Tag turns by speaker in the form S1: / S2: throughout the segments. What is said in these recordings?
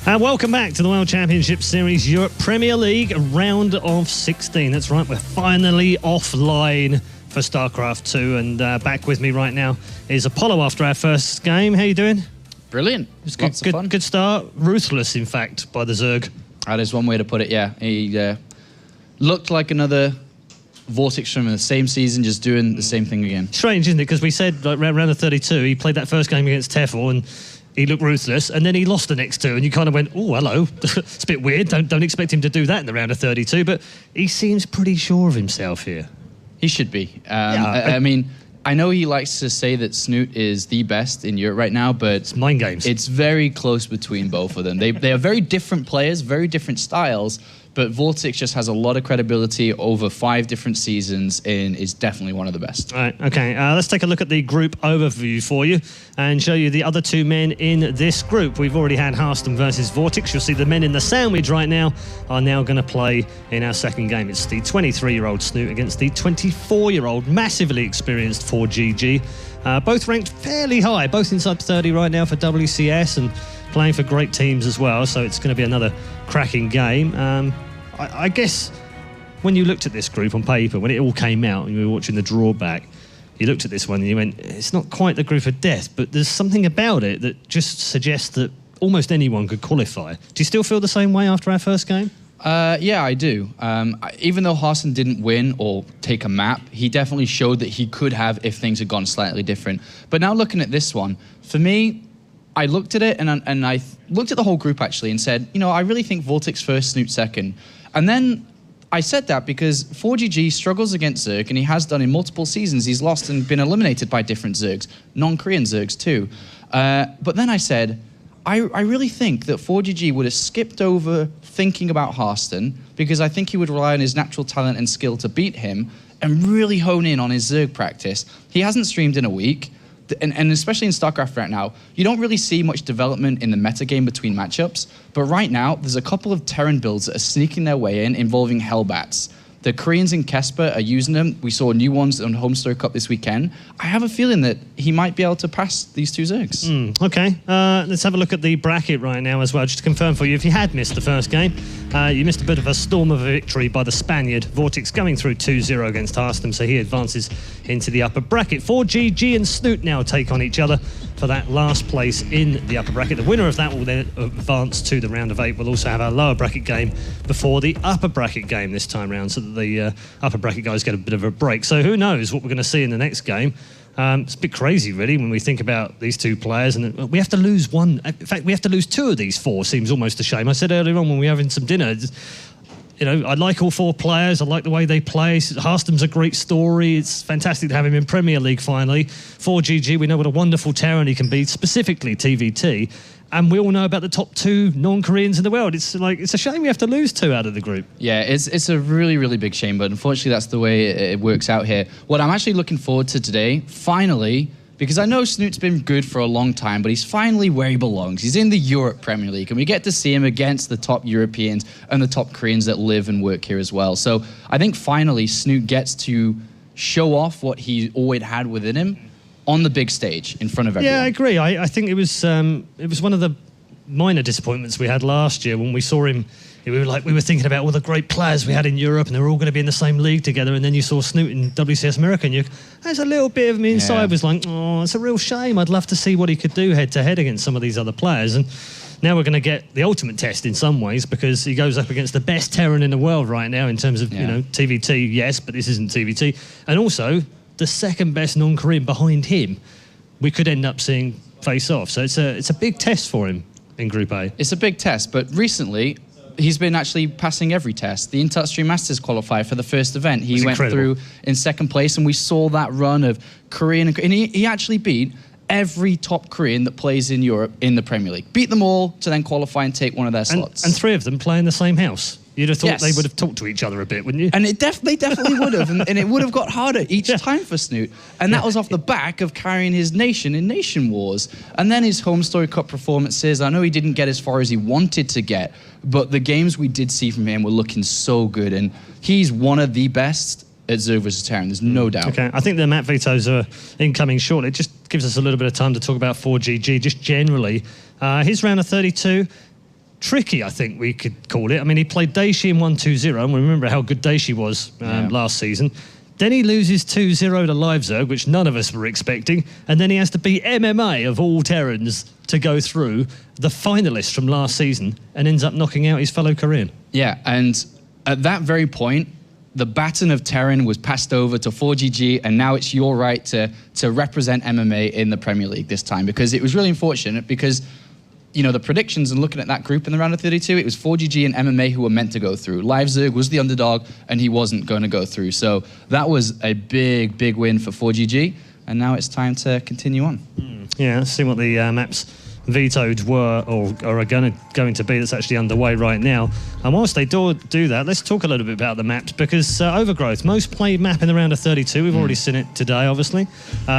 S1: And welcome back to the World Championship Series Europe Premier League round of 16. That's right, we're finally offline for StarCraft 2, and back with me right now is Apollo after our first game. How you doing?
S2: Brilliant.
S1: It was good, fun. Good start. Ruthless, in fact, by the Zerg.
S2: That is one way to put it, yeah. He looked like another Vortex from the same season, just doing the same thing again. Strange,
S1: isn't it? Because we said like, round of 32, he played that first game against Tefl, and he looked ruthless, and then he lost the next two, and you kind of went, oh, hello. It's a bit weird. Don't expect him to do that in the round of 32, but he seems pretty sure of himself here.
S2: He should be. I mean, I know he likes to say that Snute is the best in Europe right now, but
S1: it's mind games.
S2: It's very close between both of them. They are very different players, very different styles, but Vortex just has a lot of credibility over 5 different seasons and is definitely one of the best.
S1: All right, okay. Let's take a look at the group overview for you and show you the other 2 men in this group. We've already had Harston versus Vortex. You'll see the men in the sandwich right now are now going to play in our second game. It's the 23-year-old Snute against the 24-year-old, massively experienced ForGG. Both ranked fairly high, both inside 30 right now for WCS and playing for great teams as well, so it's going to be another cracking game. I guess when you looked at this group on paper, when it all came out and you were watching the drawback, you looked at this one and you went, it's not quite the group of death, but there's something about it that just suggests that almost anyone could qualify. Do you still feel the same way after our first game?
S2: Yeah, I do. Even though Harston didn't win or take a map, he definitely showed that he could have if things had gone slightly different. But now looking at this one, for me, I looked at it and I looked at the whole group actually and said, you know, I really think Vortex first, Snute second. And then I said that because ForGG struggles against Zerg, and he has done in multiple seasons. He's lost and been eliminated by different Zergs, non-Korean Zergs too. But then I said, I really think that ForGG would have skipped over thinking about Harston because I think he would rely on his natural talent and skill to beat him and really hone in on his Zerg practice. He hasn't streamed in a week. And especially in StarCraft right now, you don't really see much development in the metagame between matchups, but right now, there's a couple of Terran builds that are sneaking their way in involving Hellbats. The Koreans in Kesper are using them. We saw new ones on Homestory Cup this weekend. I have a feeling that he might be able to pass these 2 Zergs.
S1: Okay, let's have a look at the bracket right now as well, just to confirm for you, if you had missed the first game, you missed a bit of a storm of a victory by the Spaniard. Vortex going through 2-0 against Harston, so he advances into the upper bracket. ForGG and Snute now take on each other for that last place in the upper bracket. The winner of that will then advance to the round of 8. We'll also have our lower bracket game before the upper bracket game this time round, so that the upper bracket guys get a bit of a break. So who knows what we're going to see in the next game. It's a bit crazy, really, when we think about these 2 players. And we have to lose one. In fact, we have to lose 2 of these 4. Seems almost a shame. I said earlier on when we were having some dinner, you know, I like all 4 players. I like the way they play. Harston's a great story. It's fantastic to have him in Premier League finally. ForGG, we know what a wonderful Terran he can be, specifically TVT. And we all know about the top 2 non-Koreans in the world. It's a shame we have to lose 2 out of the group.
S2: Yeah, it's a really, really big shame, but unfortunately that's the way it works out here. What I'm actually looking forward to today, finally, because I know Snute's been good for a long time, but he's finally where he belongs. He's in the Europe Premier League, and we get to see him against the top Europeans and the top Koreans that live and work here as well. So I think finally Snute gets to show off what he always had within him on the big stage in front of everyone.
S1: Yeah, I agree. I think it was one of the minor disappointments we had last year when we saw him. We were thinking about all the great players we had in Europe, and they were all going to be in the same league together. And then you saw Snute in WCS America, and there's a little bit of me inside was like, oh, it's a real shame. I'd love to see what he could do head to head against some of these other players. And now we're going to get the ultimate test in some ways, because he goes up against the best Terran in the world right now in terms of you know, TVT. Yes, but this isn't TVT, and also the second best non-Korean behind him. We could end up seeing face off. So it's a big test for him in Group A.
S2: It's a big test, but recently he's been actually passing every test. The Touchstream Masters qualifier for the first event, he went through in second place, and we saw that run of Korean, and he actually beat every top Korean that plays in Europe in the Premier League. Beat them all to then qualify and take one of their slots.
S1: And 3 of them play in the same house. You'd have thought they would have talked to each other a bit, wouldn't you?
S2: And they definitely would have, and it would have got harder each time for Snute. And that was off the back of carrying his nation in Nation Wars. And then his Homestory Cup performances, I know he didn't get as far as he wanted to get, but the games we did see from him were looking so good, and he's one of the best at Zerg vs Terran, there's no doubt.
S1: Okay, I think the map vetoes are incoming shortly. It just gives us a little bit of time to talk about ForGG, just generally. His round of 32, tricky, I think we could call it. I mean, he played Daishi in 1-2-0, and we remember how good Daishi was last season. Then he loses 2-0 to LiveZerg, which none of us were expecting, and then he has to beat MMA of all Terrans to go through, the finalists from last season, and ends up knocking out his fellow Korean.
S2: Yeah, and at that very point, the baton of Terran was passed over to ForGG, and now it's your right to represent MMA in the Premier League this time, because it was really unfortunate because, you know, the predictions and looking at that group in the round of 32, it was ForGG and MMA who were meant to go through. LiveZerg was the underdog, and he wasn't going to go through. So that was a big, big win for ForGG, and now it's time to continue on.
S1: Yeah, let's see what the maps vetoed were or are going to be that's actually underway right now. And whilst they do that, let's talk a little bit about the maps, because Overgrowth, most played map in the round of 32. We've already seen it today, obviously.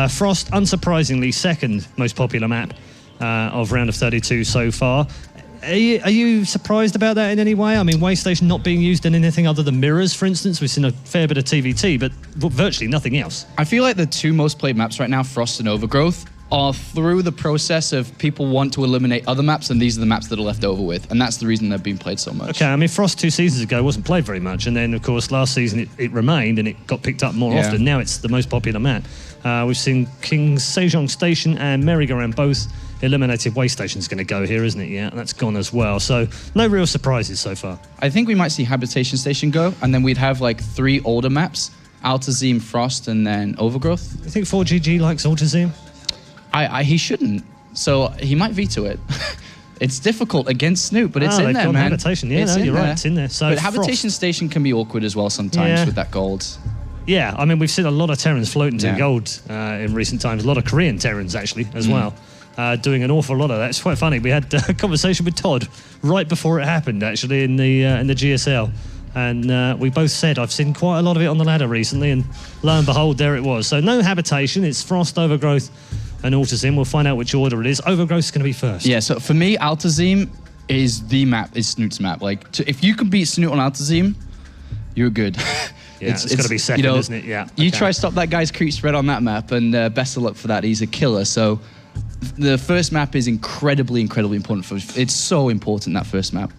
S1: Frost, unsurprisingly, second most popular map of round of 32 so far. Are you surprised about that in any way? I mean, Waystation not being used in anything other than mirrors, for instance. We've seen a fair bit of TVT, but virtually nothing else.
S2: I feel like the two most played maps right now, Frost and Overgrowth, are through the process of people want to eliminate other maps, and these are the maps that are left over with, and that's the reason they've been played so much.
S1: Okay, I mean, Frost 2 seasons ago wasn't played very much, and then, of course, last season it remained, and it got picked up more often. Now it's the most popular map. We've seen King Sejong Station and Merry-Go-Round both eliminated. Waystation's going to go here, isn't it? Yeah, that's gone as well. So no real surprises so far.
S2: I think we might see Habitation Station go, and then we'd have like 3 older maps, Altazim, Frost, and then Overgrowth.
S1: You think 4GG likes Altazim?
S2: He shouldn't, so he might veto it. It's difficult against Snute, but it's in there, man.
S1: Habitation, yeah, you're right, it's in there. So
S2: but Habitation Station can be awkward as well sometimes with that gold. Yeah,
S1: I mean, we've seen a lot of Terrans floating to gold in recent times. A lot of Korean Terrans, actually, as well, doing an awful lot of that. It's quite funny. We had a conversation with Todd right before it happened, actually, in the GSL. And we both said, I've seen quite a lot of it on the ladder recently, and lo and behold, there it was. So no Habitation, it's Frost, Overgrowth, and Altazim. We'll find out which order it is. Overgrowth's going to be first.
S2: Yeah, so for me, Altazim is the map, is Snute's map. Like, if you can beat Snute on Altazim, you're good.
S1: Yeah, it's got to be second, isn't it? Yeah.
S2: You try to stop that guy's creep spread on that map, and best of luck for that. He's a killer. So the first map is incredibly, incredibly important. It's so important, that first map.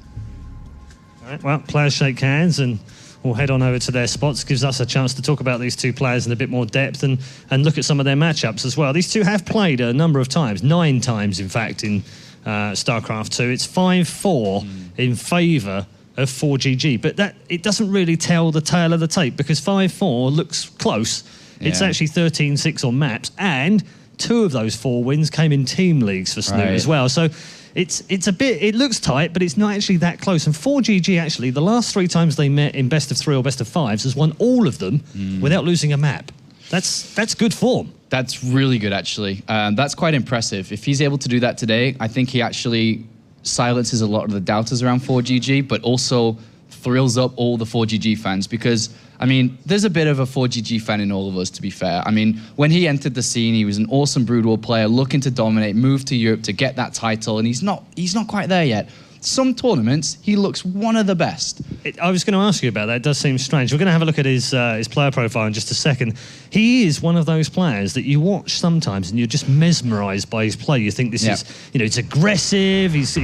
S1: All right, well, players shake hands and we'll head on over to their spots. Gives us a chance to talk about these two players in a bit more depth and look at some of their matchups as well. These two have played a number of times, 9 times, in fact, in StarCraft 2. It's 5-4 in favour of 4GG, but that it doesn't really tell the tale of the tape, because 5-4 looks close. It's actually 13-6 on maps, and 2 of those 4 wins came in team leagues for Snute as well. So it's a bit, it looks tight, but it's not actually that close. And 4GG, actually, the last 3 times they met in best of 3 or best of 5s, has won all of them without losing a map. That's good form. That's
S2: really good, actually. That's quite impressive. If he's able to do that today, I think he actually silences a lot of the doubters around 4GG, but also thrills up all the 4GG fans, because, I mean, there's a bit of a 4GG fan in all of us, to be fair. I mean, when he entered the scene, he was an awesome Brood War player, looking to dominate, move to Europe to get that title, and he's not quite there yet. Some tournaments, he looks one of the best.
S1: I was going to ask you about that. It does seem strange. We're going to have a look at his player profile in just a second. He is one of those players that you watch sometimes and you're just mesmerised by his play. You think this is, you know, it's aggressive, he's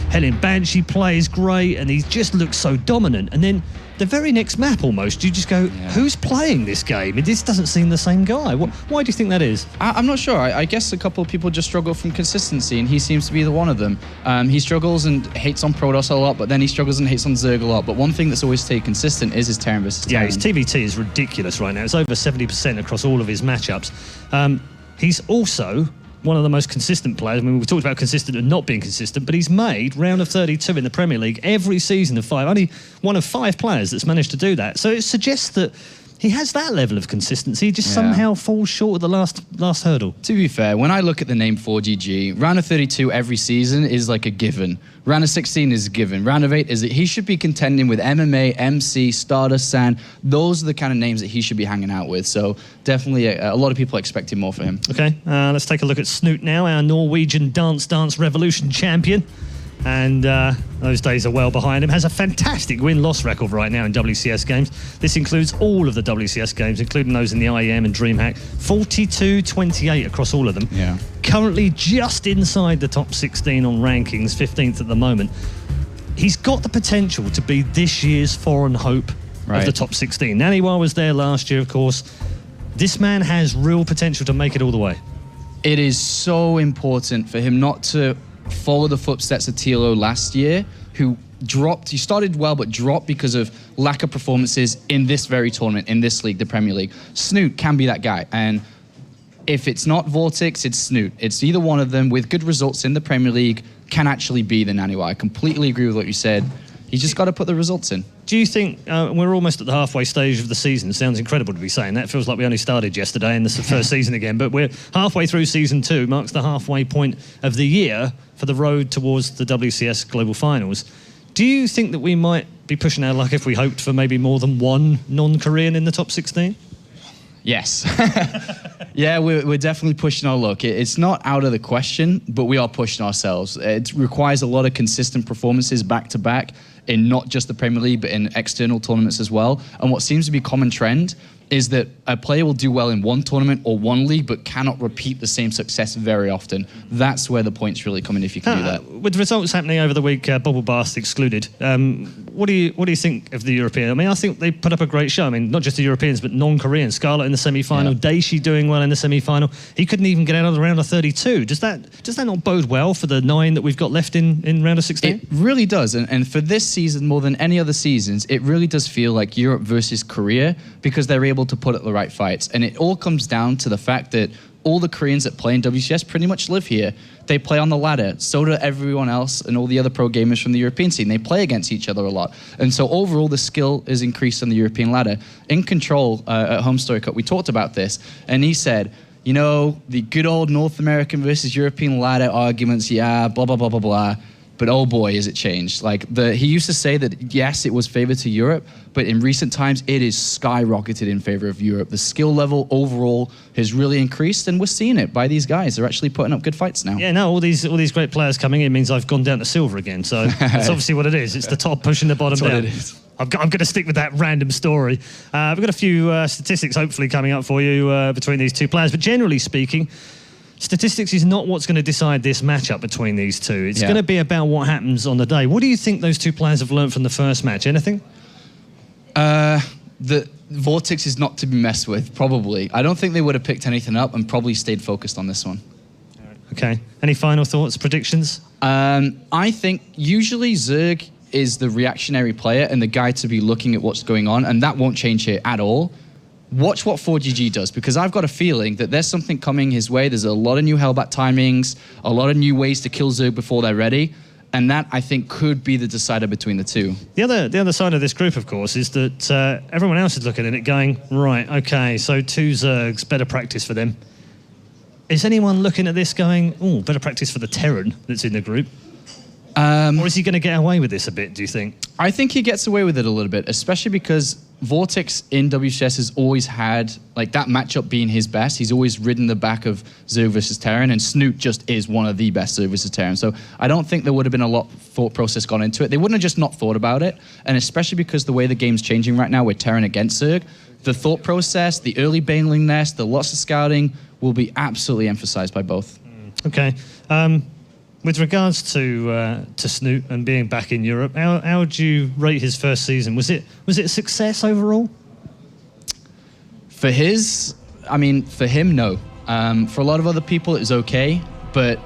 S1: Helen Banshee plays great, and he just looks so dominant. And then the very next map, almost, you just go, who's playing this game? This doesn't seem the same guy. Why do you think that is?
S2: I'm not sure. I guess a couple of people just struggle from consistency, and he seems to be the one of them. He struggles and hates on Protoss a lot, but then he struggles and hates on Zerg a lot. But one thing that's always stayed consistent is his Terran versus Terran.
S1: Yeah, his TVT is ridiculous right now. It's over 70% across all of his matchups. He's also one of the most consistent players. I mean, we've talked about consistent and not being consistent, but he's made round of 32 in the Premier League every season of 5. Only one of 5 players that's managed to do that. So it suggests that he has that level of consistency, just somehow falls short of the last hurdle.
S2: To be fair, when I look at the name 4GG, round of 32 every season is like a given. Round of 16 is a given. Round of 8 is that he should be contending with MMA, MC, Stardust, San. Those are the kind of names that he should be hanging out with. So definitely a lot of people are expecting more for him.
S1: Okay, let's take a look at Snute now, our Norwegian Dance Revolution champion. And those days are well behind him. Has a fantastic win-loss record right now in WCS games. This includes all of the WCS games, including those in the IEM and DreamHack. 42-28 across all of them.
S2: Yeah.
S1: Currently just inside the top 16 on rankings, 15th at the moment. he's got the potential to be this year's foreign hope of the top 16. Naniwa was there last year, of course. This man has real potential to make it all the way.
S2: It is so important for him not to follow the footsteps of TLO last year, who dropped. He started well, but dropped because of lack of performances in this very tournament, in this league, the Premier League. Snute can be that guy. And if it's not Vortex, it's Snute. It's either one of them with good results in the Premier League can actually be the Naniwa. I completely agree with what you said. He's just got to put the results in.
S1: Do you think, we're almost at the halfway stage of the season, sounds incredible to be saying that, feels like we only started yesterday in the first season again, but we're halfway through season 2, marks the halfway point of the year for the road towards the WCS Global Finals. Do you think that we might be pushing our luck if we hoped for maybe more than one non-Korean in the top 16?
S2: Yes. Yeah, we're definitely pushing our luck. It's not out of the question, but we are pushing ourselves. It requires a lot of consistent performances back-to-back in not just the Premier League, but in external tournaments as well. And what seems to be a common trend is that a player will do well in one tournament or one league, but cannot repeat the same success very often. That's where the points really come in if you can do that.
S1: With results happening over the week, Bubble Bath excluded, what do you think of the European? I mean, I think they put up a great show. I mean, not just the Europeans, but non-Koreans. Scarlett in the semi-final, Daishi doing well in the semi-final. He couldn't even get out of the round of 32. Does that not bode well for the 9 that we've got left in round of 16?
S2: It really does. And for this season, more than any other seasons, it really does feel like Europe versus Korea because they're able to put up the right fights. And it all comes down to the fact that all the Koreans that play in WCS pretty much live here. They play on the ladder. So do everyone else and all the other pro gamers from the European scene. They play against each other a lot. And so overall, the skill is increased on the European ladder. In Control at Home Story Cup, we talked about this. And he said, you know, the good old North American versus European ladder arguments, yeah, blah, blah, blah, blah, blah. But oh boy, has it changed. Like he used to say that, yes, it was favored to Europe, but in recent times, it is skyrocketed in favor of Europe. The skill level overall has really increased, and we're seeing it by these guys. They're actually putting up good fights now.
S1: Yeah, no, all these great players coming in means I've gone down to silver again. So that's obviously what it is. It's the top pushing the bottom down.
S2: That's what it is.
S1: I'm going to stick with that random story. We've got a few statistics hopefully coming up for you between these two players, but generally speaking, statistics is not what's going to decide this matchup between these two. It's going to be about what happens on the day. What do you think those two players have learned from the first match? Anything?
S2: The Vortex is not to be messed with, probably. I don't think they would have picked anything up and probably stayed focused on this one.
S1: Okay. Any final thoughts, predictions?
S2: I think usually Zerg is the reactionary player and the guy to be looking at what's going on, and that won't change here at all. Watch what ForGG does, because I've got a feeling that there's something coming his way. There's a lot of new Hellbat timings, a lot of new ways to kill Zerg before they're ready, and that, I think, could be the decider between the two.
S1: The other side of this group, of course, is that everyone else is looking at it going, right, okay, so 2 Zergs, better practice for them. Is anyone looking at this going, oh, better practice for the Terran that's in the group? Or is he going to get away with this a bit, do you think?
S2: I think he gets away with it a little bit, especially because Vortex in WCS has always had, like, that matchup being his best. He's always ridden the back of Zerg versus Terran, and Snute just is one of the best Zerg versus Terran. So I don't think there would have been a lot of thought process gone into it. They wouldn't have just not thought about it, and especially because the way the game's changing right now with Terran against Zerg, the thought process, the early Baneling nest, the lots of scouting will be absolutely emphasized by both.
S1: Okay. With regards to Snute and being back in Europe, how would you rate his first season? Was it a success overall?
S2: For him, no. For a lot of other people, it was okay, but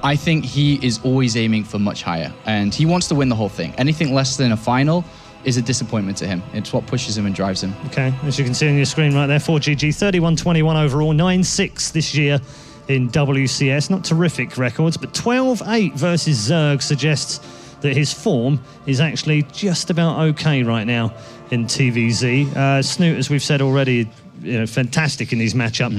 S2: I think he is always aiming for much higher, and he wants to win the whole thing. Anything less than a final is a disappointment to him. It's what pushes him and drives him. Okay, as you can see on your screen right there, ForGG 31-21 overall, 9-6 this year in WCS. Not terrific records, but 12-8 versus Zerg suggests that his form is actually just about okay right now in TVZ. Snute, as we've said already, fantastic in his matchup.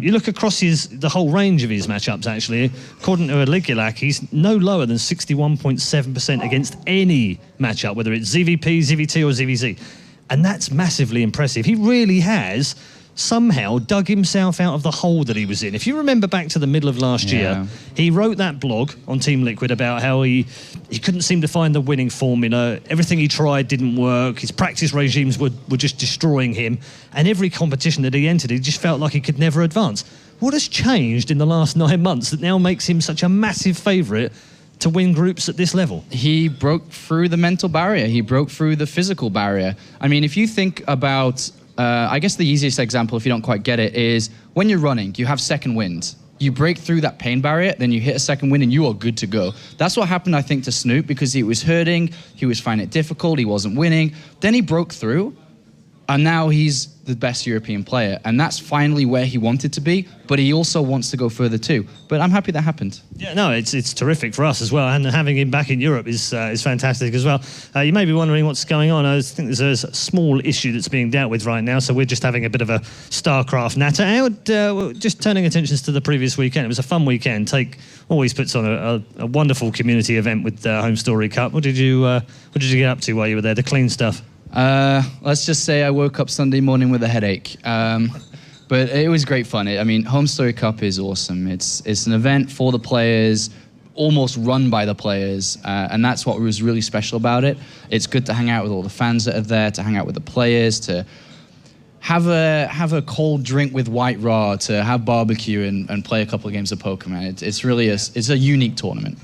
S2: You look across the whole range of his matchups, actually. According to Aligulak, he's no lower than 61.7% against any matchup, whether it's ZVP, ZVT, or ZVZ. And that's massively impressive. He really has somehow dug himself out of the hole that he was in. If you remember back to the middle of last year, he wrote that blog on Team Liquid about how he couldn't seem to find the winning formula. Everything he tried didn't work. His practice regimes were just destroying him. And every competition that he entered, he just felt like he could never advance. What has changed in the last 9 months that now makes him such a massive favourite
S1: to win groups at this level?
S2: He broke through the mental barrier. He broke through the physical barrier. I mean, if you think about, I guess the easiest example, if you don't quite get it, is when you're running, you have second wind. You break through that pain barrier, then you hit a second wind and you are good to go. That's what happened, I think, to Snute, because he was hurting, he was finding it difficult, he wasn't winning. Then he broke through, and now he's the best European player. And that's finally where he wanted to be, but he also wants to go further too. But I'm happy that happened.
S1: Yeah, no, it's terrific for us as well, and having him back in Europe is fantastic as well. You may be wondering what's going on. I think there's a small issue that's being dealt with right now, so we're just having a bit of a StarCraft natter. Howard, just turning attentions to the previous weekend. It was a fun weekend. Take always puts on a wonderful community event with the Home Story Cup. What did you get up to while you were there? The clean stuff.
S2: Let's just say I woke up Sunday morning with a headache. But it was great fun. I mean, Home Story Cup is awesome. It's an event for the players, almost run by the players, and that's what was really special about it. It's good to hang out with all the fans that are there, to hang out with the players, to have a cold drink with White Raw, to have barbecue and play a couple of games of poker, man. It's really it's a unique tournament.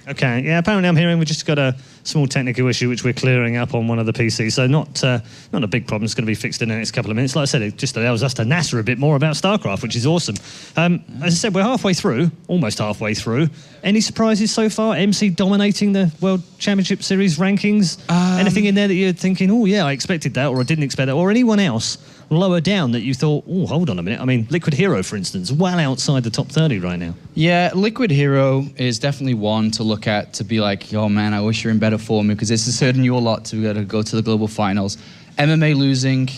S1: Okay, yeah, apparently I'm hearing we've just got a small technical issue which we're clearing up on one of the PCs, so not a big problem. It's going to be fixed in the next couple of minutes. Like I said, it just allows us to natter a bit more about StarCraft, which is awesome. As I said, we're halfway through, almost halfway through. Any surprises so far? MC dominating the World Championship Series rankings? Anything in there that you're thinking, oh yeah, I expected that, or I didn't expect that, or anyone else lower down that you thought, oh, hold on a minute. I mean, Liquid Hero, for instance, well outside the top 30 right now.
S2: Yeah, Liquid Hero is definitely one to look at, to be like, oh man, I wish you're in better form, because this is hurting you a lot to go to the global finals. MMA losing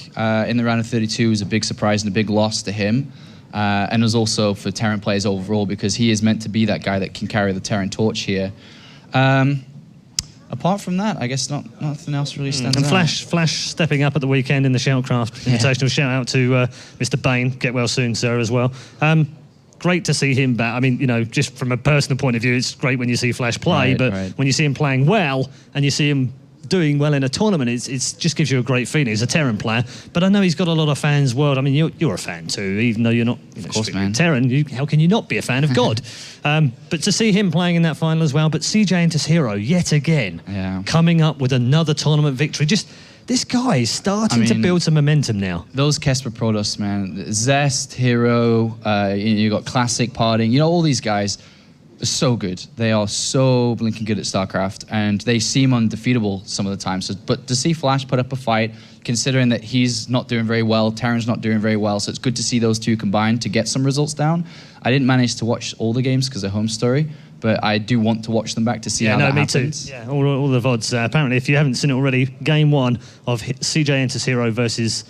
S2: in the round of 32 was a big surprise and a big loss to him. And was also for Terran players overall, because he is meant to be that guy that can carry the Terran torch here. Apart from that, I guess nothing else really stands out.
S1: And Flash stepping up at the weekend in the Shoutcraft Invitational. Shout out to Mr. Bain. Get well soon, sir, as well. Great to see him back. I mean, you know, just from a personal point of view, it's great when you see Flash play, but when you see him playing well and you see him doing well in a tournament, it's just gives you a great feeling. He's a Terran player, but I know he's got a lot of fans world. I mean, you're a fan too, even though you're not, of course, man. Terran. How can you not be a fan of God? But to see him playing in that final as well, but CJ Entus Hero yet again, coming up with another tournament victory. Just this guy is starting to build some momentum now.
S2: Those Kesper Protoss, man, Zest, Hero, you got Classic, Parting, you know, all these guys. So good. They are so blinking good at StarCraft, and they seem undefeatable some of the time. So, but to see Flash put up a fight, considering that he's not doing very well, Terran's not doing very well, so it's good to see those two combined to get some results down. I didn't manage to watch all the games because of Home Story, but I do want to watch them back to see how that happens.
S1: Yeah, all the VODs. Apparently, if you haven't seen it already, Game 1 of CJ Entus Hero versus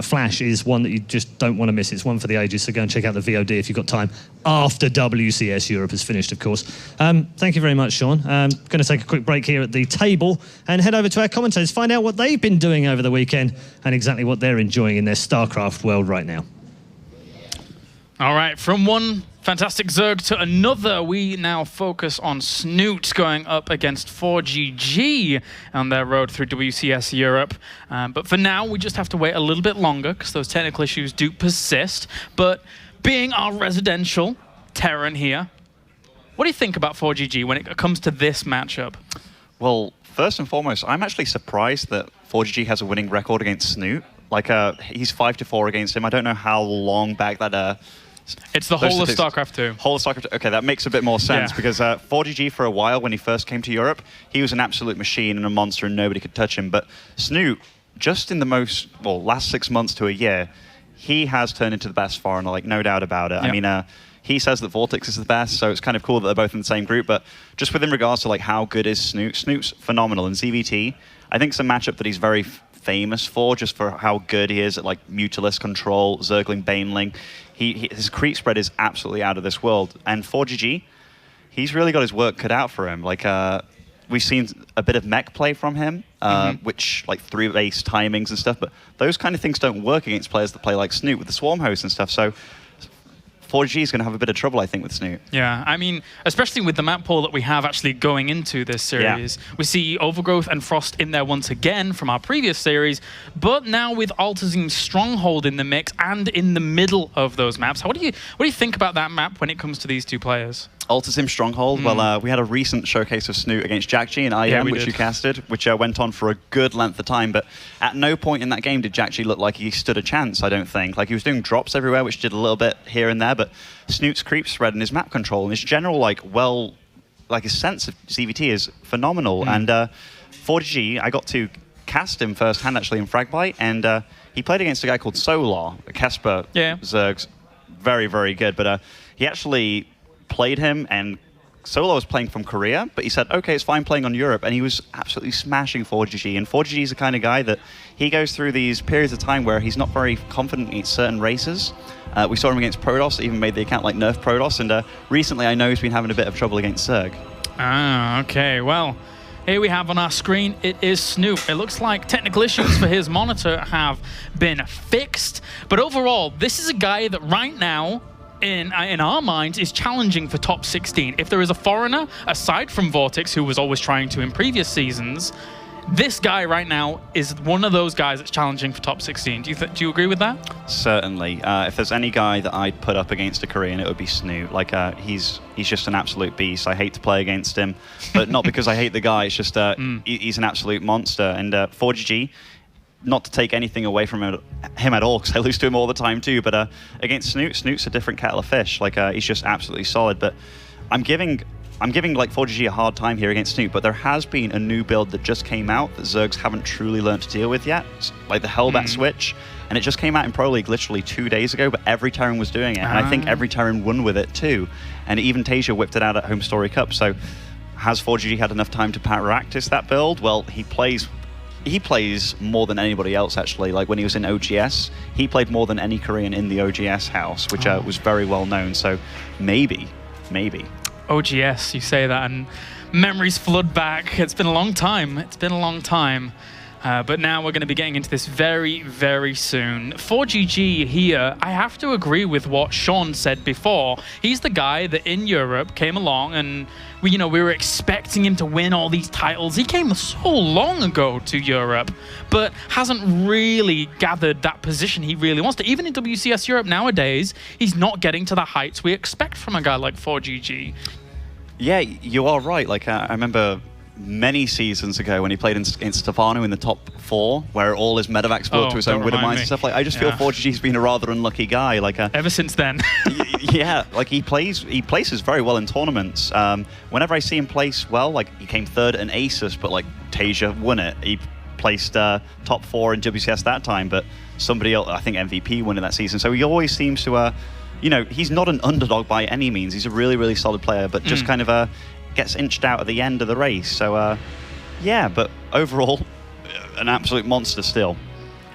S1: Flash is one that you just don't want to miss. It's one for the ages, so go and check out the VOD if you've got time, after WCS Europe has finished, of course. Thank you very much, Sean. Going to take a quick break here at the table and head over to our commentators, find out what they've been doing over the weekend and exactly what they're enjoying in their StarCraft world right now.
S3: All right, from one fantastic Zerg to another, we now focus on Snute going up against ForGG on their road through WCS Europe. But for now, we just have to wait a little bit longer because those technical issues do persist. But being our residential Terran here, what do you think about ForGG when it comes to this matchup?
S4: Well, first and foremost, I'm actually surprised that ForGG has a winning record against Snute. Like, he's 5-4 against him. I don't know how long back that...
S3: It's the whole of StarCraft 2.
S4: Whole of StarCraft 2. Okay, that makes a bit more sense because ForGG for a while, when he first came to Europe, he was an absolute machine and a monster and nobody could touch him. But Snute, just in the last 6 months to a year, he has turned into the best foreigner, like no doubt about it. Yep. I mean, he says that Vortex is the best, so it's kind of cool that they're both in the same group. But just within regards to like how good is Snute, Snute's phenomenal. And ZVT, I think it's a matchup that he's very famous for, just for how good he is at like Mutalist control, Zergling, Baneling. His creep spread is absolutely out of this world. And ForGG, he's really got his work cut out for him. Like, we've seen a bit of mech play from him, which, like, 3-base timings and stuff, but those kind of things don't work against players that play like Snute with the Swarm Host and stuff. So ForGG is going to have a bit of trouble, I think, with Snute.
S3: Yeah, I mean, especially with the map pool that we have actually going into this series. Yeah. We see Overgrowth and Frost in there once again from our previous series, but now with Altazim's Stronghold in the mix and in the middle of those maps. What do you think about that map when it comes to these two players?
S4: Ultisim Stronghold. Well, we had a recent showcase of Snute against Jack G and IM, which you casted, which went on for a good length of time. But at no point in that game did Jack G look like he stood a chance, I don't think. Like, he was doing drops everywhere, which did a little bit here and there. But Snute's creep spread and his map control and his general, like, his sense of CVT is phenomenal. And ForGG, I got to cast him firsthand, actually, in Fragbite. And he played against a guy called Solar, Casper Zerg's. Very, very good. But he actually played him, and Solo was playing from Korea, but he said, okay, it's fine playing on Europe, and he was absolutely smashing ForGG. And ForGG is the kind of guy that he goes through these periods of time where he's not very confident in certain races. We saw him against Protoss, even made the account like Nerf Protoss, and recently I know he's been having a bit of trouble against Zerg.
S3: Ah, okay, well, here we have on our screen, it is Snute. It looks like technical issues for his monitor have been fixed, but overall, this is a guy that right now, in our minds, is challenging for top 16. If there is a foreigner, aside from Vortex, who was always trying to in previous seasons, this guy right now is one of those guys that's challenging for top 16. Do you agree with that?
S4: Certainly. If there's any guy that I'd put up against a Korean, it would be Snute. Like, he's just an absolute beast. I hate to play against him, but not because I hate the guy. It's just he's an absolute monster. And ForGG, not to take anything away from him at all, because I lose to him all the time too, but against Snute's a different kettle of fish. Like, he's just absolutely solid. But I'm giving like ForGG a hard time here against Snute, but there has been a new build that just came out that Zergs haven't truly learned to deal with yet, like the Hellbat switch, and it just came out in Pro League literally 2 days ago, but every Terran was doing it, and I think every Terran won with it too, and even Tasia whipped it out at Home Story Cup. So has ForGG had enough time to practice that build? Well, he plays more than anybody else, actually. Like, when he was in OGS, he played more than any Korean in the OGS house, which was very well known. So maybe.
S3: OGS, you say that, and memories flood back. It's been a long time. But now we're going to be getting into this very, very soon. ForGG here, I have to agree with what Sean said before. He's the guy that in Europe came along and we were expecting him to win all these titles. He came so long ago to Europe, but hasn't really gathered that position he really wants to. Even in WCS Europe nowadays, he's not getting to the heights we expect from a guy like ForGG.
S4: Yeah, you are right. Like, I remember many seasons ago when he played in Stefano in the top 4, where all his medevacs brought to his own Widowmines and stuff. Like, I just feel ForGG's been a rather unlucky guy. Like,
S3: ever since then.
S4: Yeah, like he places very well in tournaments. Whenever I see him place well, like he came 3rd in Asus, but like Tasia won it. He placed top 4 in WCS that time, but somebody else, I think MVP, won it that season. So he always seems to, he's not an underdog by any means. He's a really, really solid player, but just kind of gets inched out at the end of the race. So, yeah, but overall, an absolute monster still.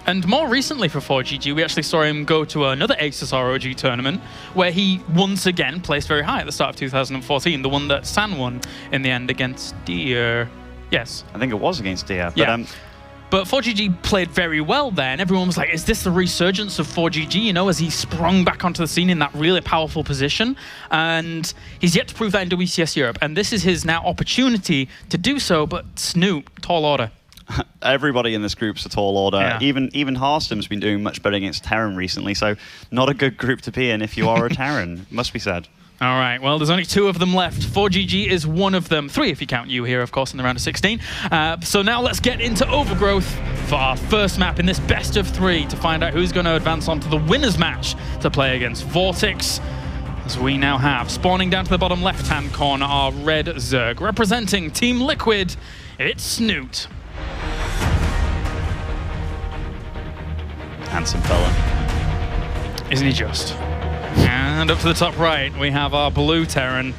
S3: And more recently for ForGG, we actually saw him go to another Asus ROG tournament where he once again placed very high at the start of 2014, the one that San won in the end against Deer. Yes.
S4: I think it was against Deer.
S3: Yeah. But ForGG played very well there, and everyone was like, is this the resurgence of ForGG, as he sprung back onto the scene in that really powerful position? And he's yet to prove that in WCS Europe, and this is his now opportunity to do so, but Snute, tall order.
S4: Everybody in this group's a tall order.
S3: Yeah.
S4: Even Harstem's been doing much better against Terran recently, so not a good group to be in if you are a Terran, must be said.
S3: All right, well, there's only 2 of them left. ForGG is one of them. 3 if you count you here, of course, in the round of 16. So now let's get into Overgrowth for our first map in this best of 3 to find out who's going to advance on to the winner's match to play against Vortex. As we now have, spawning down to the bottom left-hand corner, our red Zerg. Representing Team Liquid, it's Snute.
S4: Handsome fella.
S3: Isn't he just? And up to the top right, we have our blue Terran.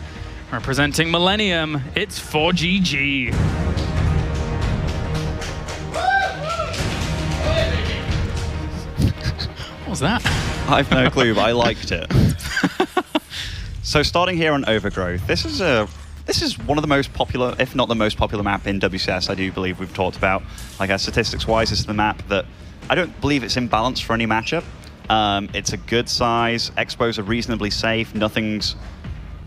S3: Representing Millennium, it's ForGG. What was that?
S4: I've no clue, but I liked it. So starting here on Overgrowth, this is one of the most popular, if not the most popular map in WCS, I do believe we've talked about. Like, statistics-wise, this is the map that I don't believe it's in balance for any matchup. It's a good size. Expos are reasonably safe.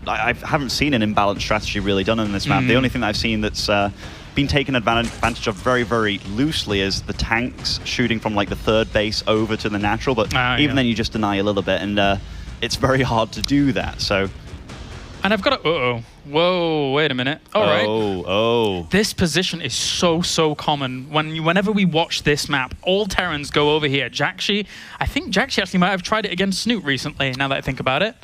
S4: I haven't seen an imbalanced strategy really done on this map. The only thing that I've seen that's been taken advantage of very, very loosely is the tanks shooting from like the 3rd base over to the natural. But even then, you just deny a little bit, and it's very hard to do that. So
S3: And I've got to... Uh-oh. Whoa, wait a minute. All right.
S4: Oh.
S3: This position is so common. Whenever we watch this map, all Terrans go over here. Jakshi, I think Jakshi actually might have tried it against Snute recently, now that I think about it.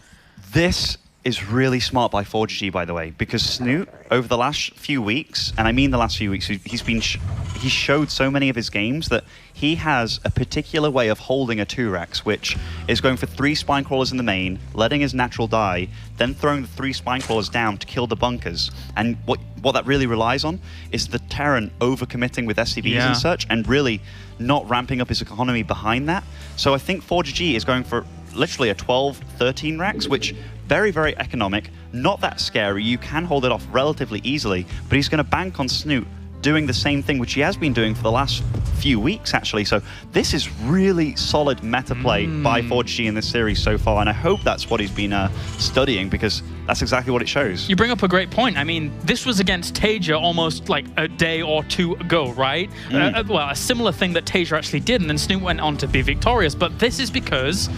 S4: This is really smart by ForGG, by the way, because Snute, over the last few weeks, and I mean the last few weeks, he's showed so many of his games that he has a particular way of holding a 2-Rex, which is going for 3 spine crawlers in the main, letting his natural die, then throwing the 3 spine crawlers down to kill the bunkers. And what that really relies on is the Terran overcommitting with SCVs and such, and really not ramping up his economy behind that. So I think ForGG is going for literally a 12, 13 Rex, which very, very economic, not that scary. You can hold it off relatively easily, but he's going to bank on Snute doing the same thing, which he has been doing for the last few weeks, actually. So this is really solid meta play by ForGG in this series so far, and I hope that's what he's been studying, because that's exactly what it shows.
S3: You bring up a great point. I mean, this was against Tasia almost like a day or two ago, right? Well, a similar thing that Tasia actually did, and then Snute went on to be victorious. But this is because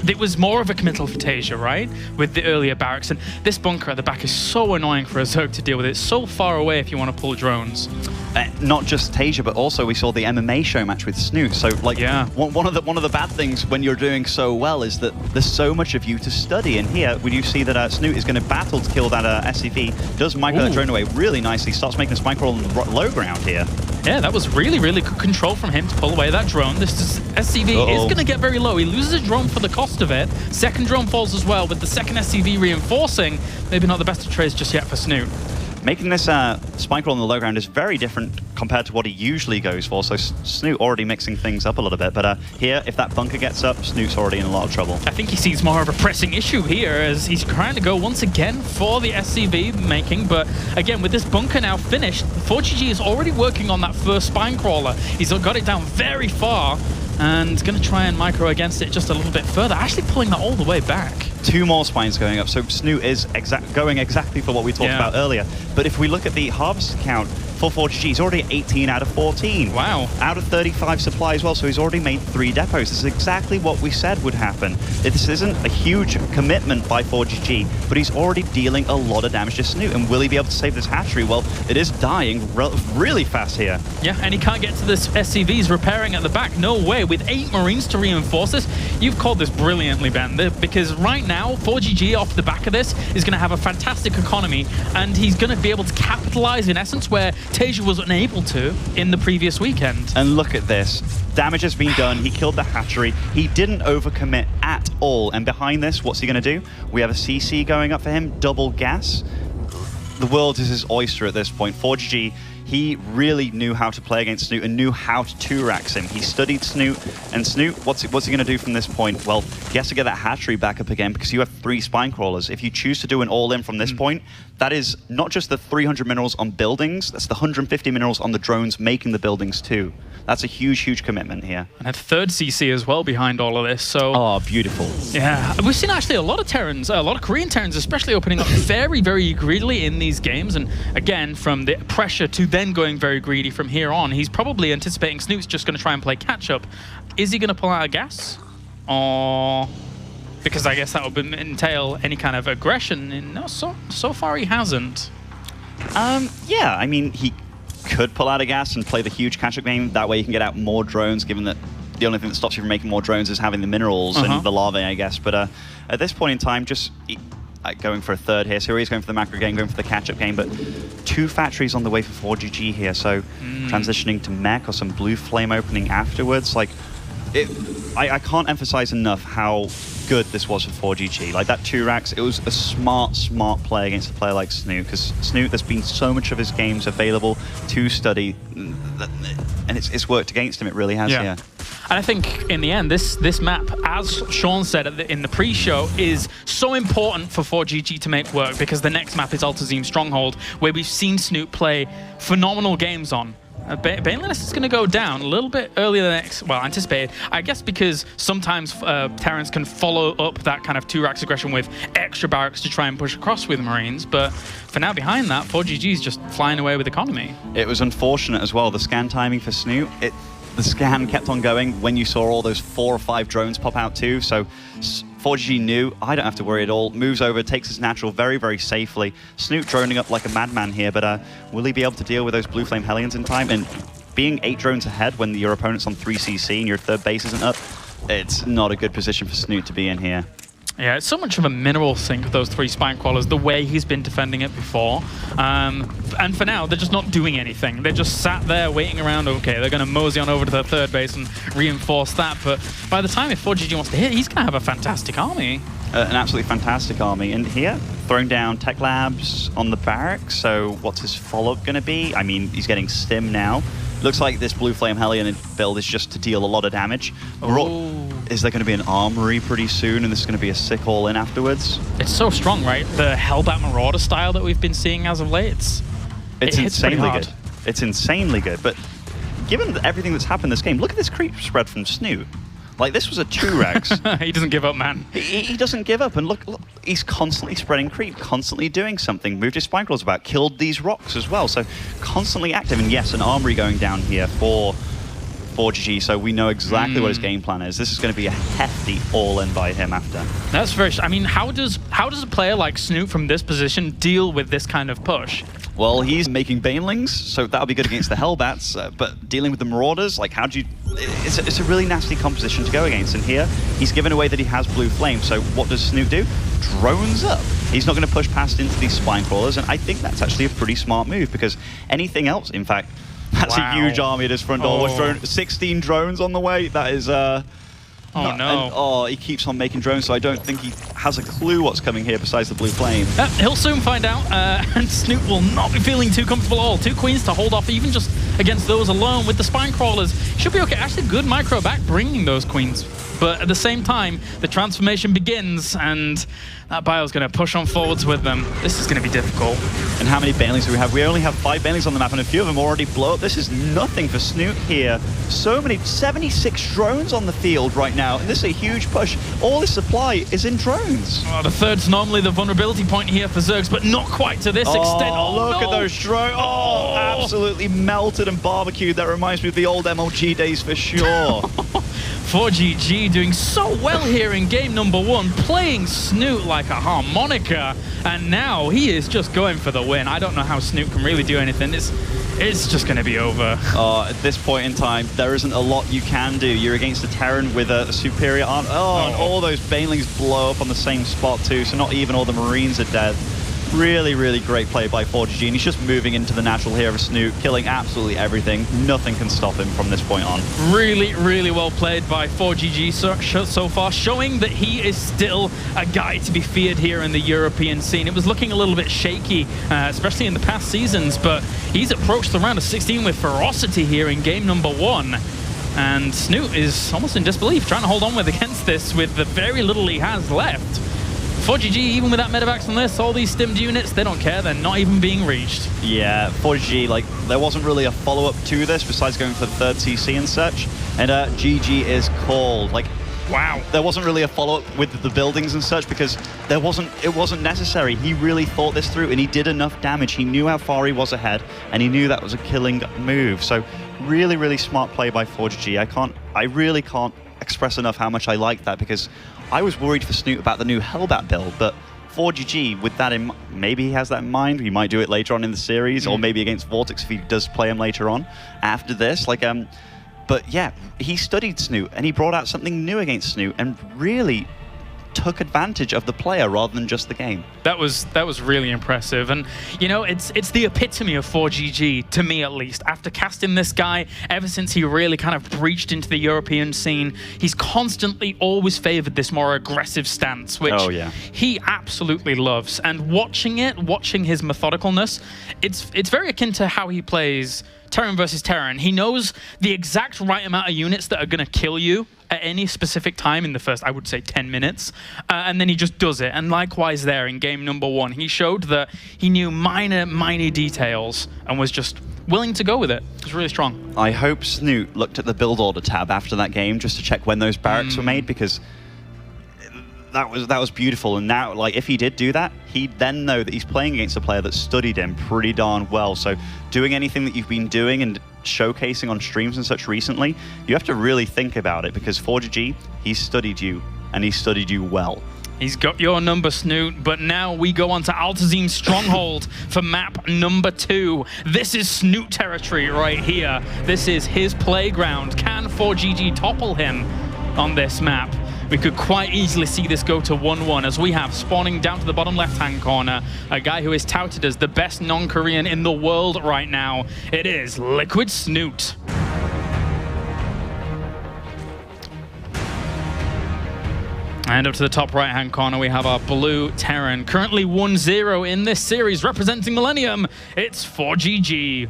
S3: it was more of a committal for Tasia, right? With the earlier barracks. And this bunker at the back is so annoying for a Zerg to deal with. It's so far away if you want to pull drones.
S4: Not just Tasia, but also we saw the MMA show match with Snute. So, like, one of the bad things when you're doing so well is that there's so much of you to study. And here, when you see that Snute is going to battle to kill that SCV, does micro that drone away really nicely, starts making a spine crawl on the low ground here.
S3: Yeah, that was really good control from him to pull away that drone. This SCV is going to get very low. He loses a drone for the cost of it. Second drone falls as well, with the second SCV reinforcing. Maybe not the best of trades just yet for Snute.
S4: Making this spine crawl on the low ground is very different compared to what he usually goes for, so Snute already mixing things up a little bit. But here, if that bunker gets up, Snute's already in a lot of trouble. I
S3: think he sees more of a pressing issue here as he's trying to go once again for the SCV making. But again, with this bunker now finished, ForGG is already working on that first spine crawler. He's got it down very far and going to try and micro against it just a little bit further, actually pulling that all the way back.
S4: 2 more spines going up, so Snute is going exactly for what we talked about earlier. But if we look at the harvest count for ForGG, he's already at 18 out of 14.
S3: Wow.
S4: Out of 35 supply as well, so he's already made 3 depots. This is exactly what we said would happen. This isn't a huge commitment by ForGG, but he's already dealing a lot of damage to Snute. And will he be able to save this hatchery? Well, it is dying really fast here.
S3: Yeah, and he can't get to this SCVs repairing at the back. No way. With 8 Marines to reinforce this, you've called this brilliantly, Ben, because right now, ForGG off the back of this is going to have a fantastic economy, and he's going to be able to capitalize, in essence, where Tasia was unable to in the previous weekend.
S4: And look at this. Damage has been done. He killed the hatchery. He didn't overcommit at all. And behind this, what's he going to do? We have a CC going up for him, double gas. The world is his oyster at this point. ForGG, he really knew how to play against Snute and knew how to 2-Rax him. He studied Snute, and Snute, what's he going to do from this point? Well, he has to get that hatchery back up again because you have 3 spine crawlers. If you choose to do an all-in from this point, that is not just the 300 minerals on buildings, that's the 150 minerals on the drones making the buildings too. That's a huge commitment here.
S3: And a third CC as well behind all of this, so...
S4: Oh, beautiful.
S3: Yeah, we've seen actually a lot of Terrans, a lot of Korean Terrans especially opening up very greedily in these games. And again, from the pressure to then going very greedy from here on, he's probably anticipating Snute's just going to try and play catch-up. Is he going to pull out a gas? Or... because I guess that would entail any kind of aggression. And no, so far he hasn't.
S4: Yeah, I mean, he could pull out a gas and play the huge catch-up game. That way you can get out more drones, given that the only thing that stops you from making more drones is having the minerals and the larvae, I guess. But at this point in time, just going for a third here. So he's going for the macro game, going for the catch-up game. But 2 factories on the way for ForGG here. So transitioning to mech or some blue flame opening afterwards. Like, I can't emphasize enough how good this was for ForGG. Like that 2-Rax, it was a smart play against a player like Snute, because Snute, there's been so much of his games available to study, and it's worked against him. It really has, yeah.
S3: And I think in the end, this map, as Sean said in the pre-show, is so important for ForGG to make work, because the next map is Altazim Stronghold, where we've seen Snute play phenomenal games on. Baneliness is going to go down a little bit earlier than anticipated. I guess because sometimes Terrans can follow up that kind of 2-Rax aggression with extra barracks to try and push across with Marines. But for now, behind that, ForGG is just flying away with economy.
S4: It was unfortunate as well. The scan timing for Snute, the scan kept on going when you saw all those 4 or 5 drones pop out too. So ForGG knew, I don't have to worry at all. Moves over, takes his natural very, very safely. Snute droning up like a madman here, but will he be able to deal with those Blue Flame Hellions in time? And being 8 drones ahead when your opponent's on 3 CC and your third base isn't up, it's not a good position for Snute to be in here.
S3: Yeah, it's so much of a mineral sink, those 3 Spine Crawlers, the way he's been defending it before. And for now, they're just not doing anything. They're just sat there waiting around. Okay, they're going to mosey on over to their third base and reinforce that. But by the time if ForGG wants to hit, he's going to have a fantastic army.
S4: An absolutely fantastic army. And here, throwing down Tech Labs on the barracks. So what's his follow-up going to be? I mean, he's getting Stim now. Looks like this Blue Flame Hellion build is just to deal a lot of damage. Is there going to be an armory pretty soon, and this is going to be a sick all-in afterwards?
S3: It's so strong, right? The Hellbat Marauder style that we've been seeing as of late,
S4: it's insanely good. It's insanely good, but given everything that's happened in this game, look at this creep spread from Snute. Like, this was a 2-Rex.
S3: He doesn't give up, man.
S4: He doesn't give up, and look, he's constantly spreading creep, constantly doing something. Moved his Spine Crawlers about, killed these rocks as well, so constantly active. And yes, an armory going down here for ForGG, so we know exactly what his game plan is. This is going to be a hefty all-in by him after.
S3: That's very... I mean, how does a player like Snute from this position deal with this kind of push?
S4: Well, he's making Banelings, so that'll be good against the Hellbats, but dealing with the Marauders, like, how do you... It's a really nasty composition to go against, and here, he's given away that he has Blue Flame, so what does Snute do? Drones up. He's not going to push past into these Spine Crawlers, and I think that's actually a pretty smart move, because anything else, in fact, that's a huge army at his front door. 16 drones on the way, that is... he keeps on making drones, so I don't think he has a clue what's coming here besides the Blue Flame.
S3: He'll soon find out, and Snute will not be feeling too comfortable at all. 2 Queens to hold off, even just against those alone with the Spine Crawlers. Should be okay. Actually, good micro back bringing those Queens. But at the same time, the transformation begins, and that Bio's going to push on forwards with them. This is going to be difficult.
S4: And how many Banelings do we have? We only have 5 Banelings on the map, and a few of them already blow up. This is nothing for Snute here. So many, 76 drones on the field right now, and this is a huge push. All this supply is in drones.
S3: Oh, the third's normally the vulnerability point here for Zergs, but not quite to this extent.
S4: Look at those drones. Absolutely melted and barbecued. That reminds me of the old MLG days for sure.
S3: ForGG doing so well here in game number 1, playing Snute like a harmonica, and now he is just going for the win. I don't know how Snute can really do anything. It's just going to be over.
S4: At this point in time, there isn't a lot you can do. You're against a Terran with a superior arm. And all those Banelings blow up on the same spot too, so not even all the Marines are dead. Really, really great play by ForGG, and he's just moving into the natural here of Snute, killing absolutely everything. Nothing can stop him from this point on. Really,
S3: really well played by ForGG so far, showing that he is still a guy to be feared here in the European scene. It was looking a little bit shaky, especially in the past seasons, but he's approached the round of 16 with ferocity here in game number 1. And Snute is almost in disbelief, trying to hold on against this with the very little he has left. ForGG, even with that medevacs on this, all these stimmed units, they don't care. They're not even being reached.
S4: Yeah, ForGG, like, there wasn't really a follow-up to this besides going for the third CC and such. And GG is called. Like,
S3: wow.
S4: There wasn't really a follow-up with the buildings and such because it wasn't necessary. He really thought this through, and he did enough damage. He knew how far he was ahead, and he knew that was a killing move. So really, really smart play by ForGG. I really can't express enough how much I like that, because I was worried for Snute about the new Hellbat build, but ForGG, with that in maybe he has that in mind. He might do it later on in the series, or maybe against Vortex if he does play him later on after this. Like, but yeah, he studied Snute, and he brought out something new against Snute, and really took advantage of the player rather than just the game.
S3: That was really impressive, and you know, it's the epitome of ForGG, to me at least. After casting this guy, ever since he really kind of breached into the European scene, he's constantly always favored this more aggressive stance, which he absolutely loves. And watching his methodicalness, it's very akin to how he plays Terran versus Terran. He knows the exact right amount of units that are going to kill you at any specific time in the first, I would say, 10 minutes. And then he just does it. And likewise there in game number 1, he showed that he knew minor details and was just willing to go with it. It was really strong.
S4: I hope Snute looked at the build order tab after that game just to check when those barracks were made, because that was beautiful. And now, like, if he did do that, he'd then know that he's playing against a player that studied him pretty darn well. So doing anything that you've been doing and showcasing on streams and such recently, you have to really think about it, because ForGG, he's studied you and he studied you well.
S3: He's got your number, Snute, but now we go on to Altazim's Stronghold for map number 2. This is Snute territory right here. This is his playground. Can ForGG topple him on this map? We could quite easily see this go to 1-1 as we have spawning down to the bottom left-hand corner a guy who is touted as the best non-Korean in the world right now. It is Liquid Snute. And up to the top right-hand corner, we have our blue Terran. Currently 1-0 in this series, representing Millennium. It's ForGG.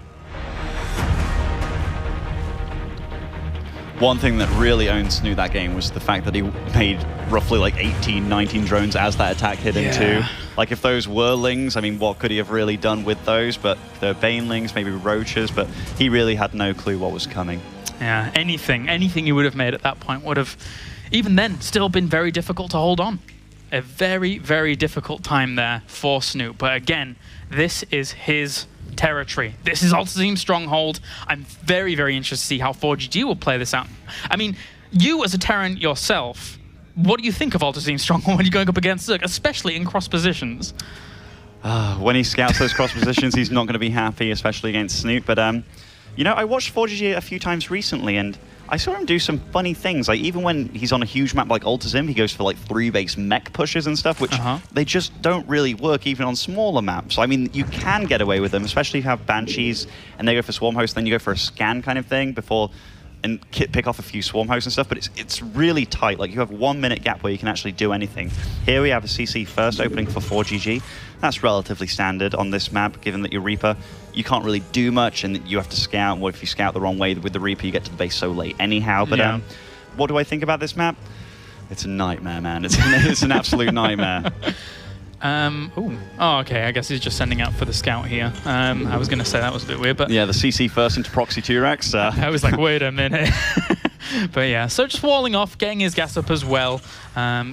S4: One thing that really owned Snute that game was the fact that he made roughly like 18, 19 drones as that attack hit into. Like if those were Lings, I mean, what could he have really done with those? But the Banelings, maybe Roaches, but he really had no clue what was coming.
S3: Yeah, anything he would have made at that point would have, even then, still been very difficult to hold on. A very, very difficult time there for Snute. But again, this is his territory. This is Altazim's Stronghold. I'm very, very interested to see how ForGG will play this out. I mean, you as a Terran yourself, what do you think of Altazim's Stronghold when you're going up against Zerg, especially in cross positions?
S4: When he scouts those cross positions, he's not going to be happy, especially against Snute. But, you know, I watched ForGG a few times recently, and I saw him do some funny things. Like, even when he's on a huge map like Altazim, he goes for, like, 3-base mech pushes and stuff, which they just don't really work even on smaller maps. I mean, you can get away with them, especially if you have Banshees, and they go for Swarm Host, then you go for a scan kind of thing before, and pick off a few Swarm Hosts and stuff, but it's really tight. Like, you have 1 minute gap where you can actually do anything. Here we have a CC first opening for ForGG. That's relatively standard on this map, given that you're Reaper. You can't really do much, and you have to scout. Well, if you scout the wrong way with the Reaper, you get to the base so late anyhow. But what do I think about this map? It's a nightmare, man. It's an absolute nightmare.
S3: Oh, okay. I guess he's just sending out for the scout here. I was going to say that was a bit weird, but
S4: yeah, the CC first into Proxy 2-Rex.
S3: I was like, wait a minute. But yeah, so just walling off, getting his gas up as well.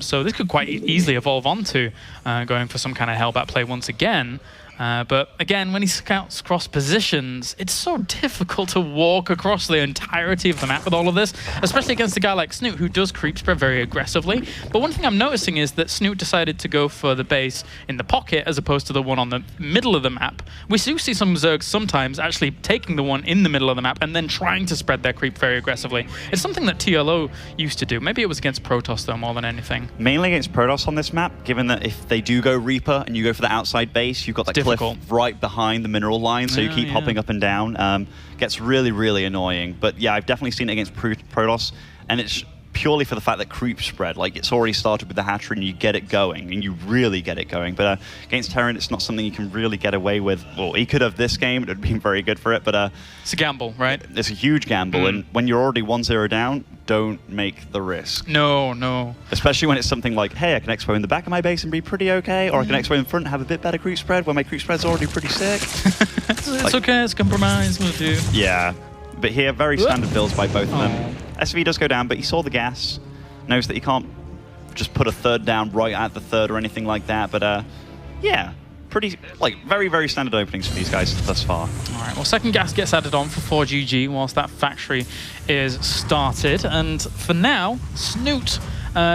S3: So this could quite easily evolve onto going for some kind of hellbat play once again. But again, when he scouts cross positions, it's so difficult to walk across the entirety of the map with all of this, especially against a guy like Snute, who does creep spread very aggressively. But one thing I'm noticing is that Snute decided to go for the base in the pocket as opposed to the one on the middle of the map. We do see some Zergs sometimes actually taking the one in the middle of the map and then trying to spread their creep very aggressively. It's something that TLO used to do. Maybe it was against Protoss, though, more than anything.
S4: Mainly against Protoss on this map, given that if they do go Reaper and you go for the outside base, you've got that cliff right behind the mineral line, so you keep hopping up and down. Gets really, really annoying. But yeah, I've definitely seen it against Protoss, and it's purely for the fact that creep spread. Like, it's already started with the hatchery and you get it going, and you really get it going. But against Terran, it's not something you can really get away with. Well, he could have this game, it would have been very good for it, but
S3: it's a gamble, right?
S4: It's a huge gamble, and when you're already 1-0 down, don't make the risk.
S3: No.
S4: Especially when it's something like, hey, I can expo in the back of my base and be pretty okay, or I can expo in front and have a bit better creep spread when my creep spread's already pretty sick.
S3: It's okay, it's compromise, we'll do.
S4: Yeah, but here, very standard builds by both of them. SV does go down, but he saw the gas, knows that he can't just put a third down right at the third or anything like that, but yeah, pretty, like, very, very standard openings for these guys thus far.
S3: All right, well, second gas gets added on for ForGG whilst that factory is started, and for now, Snute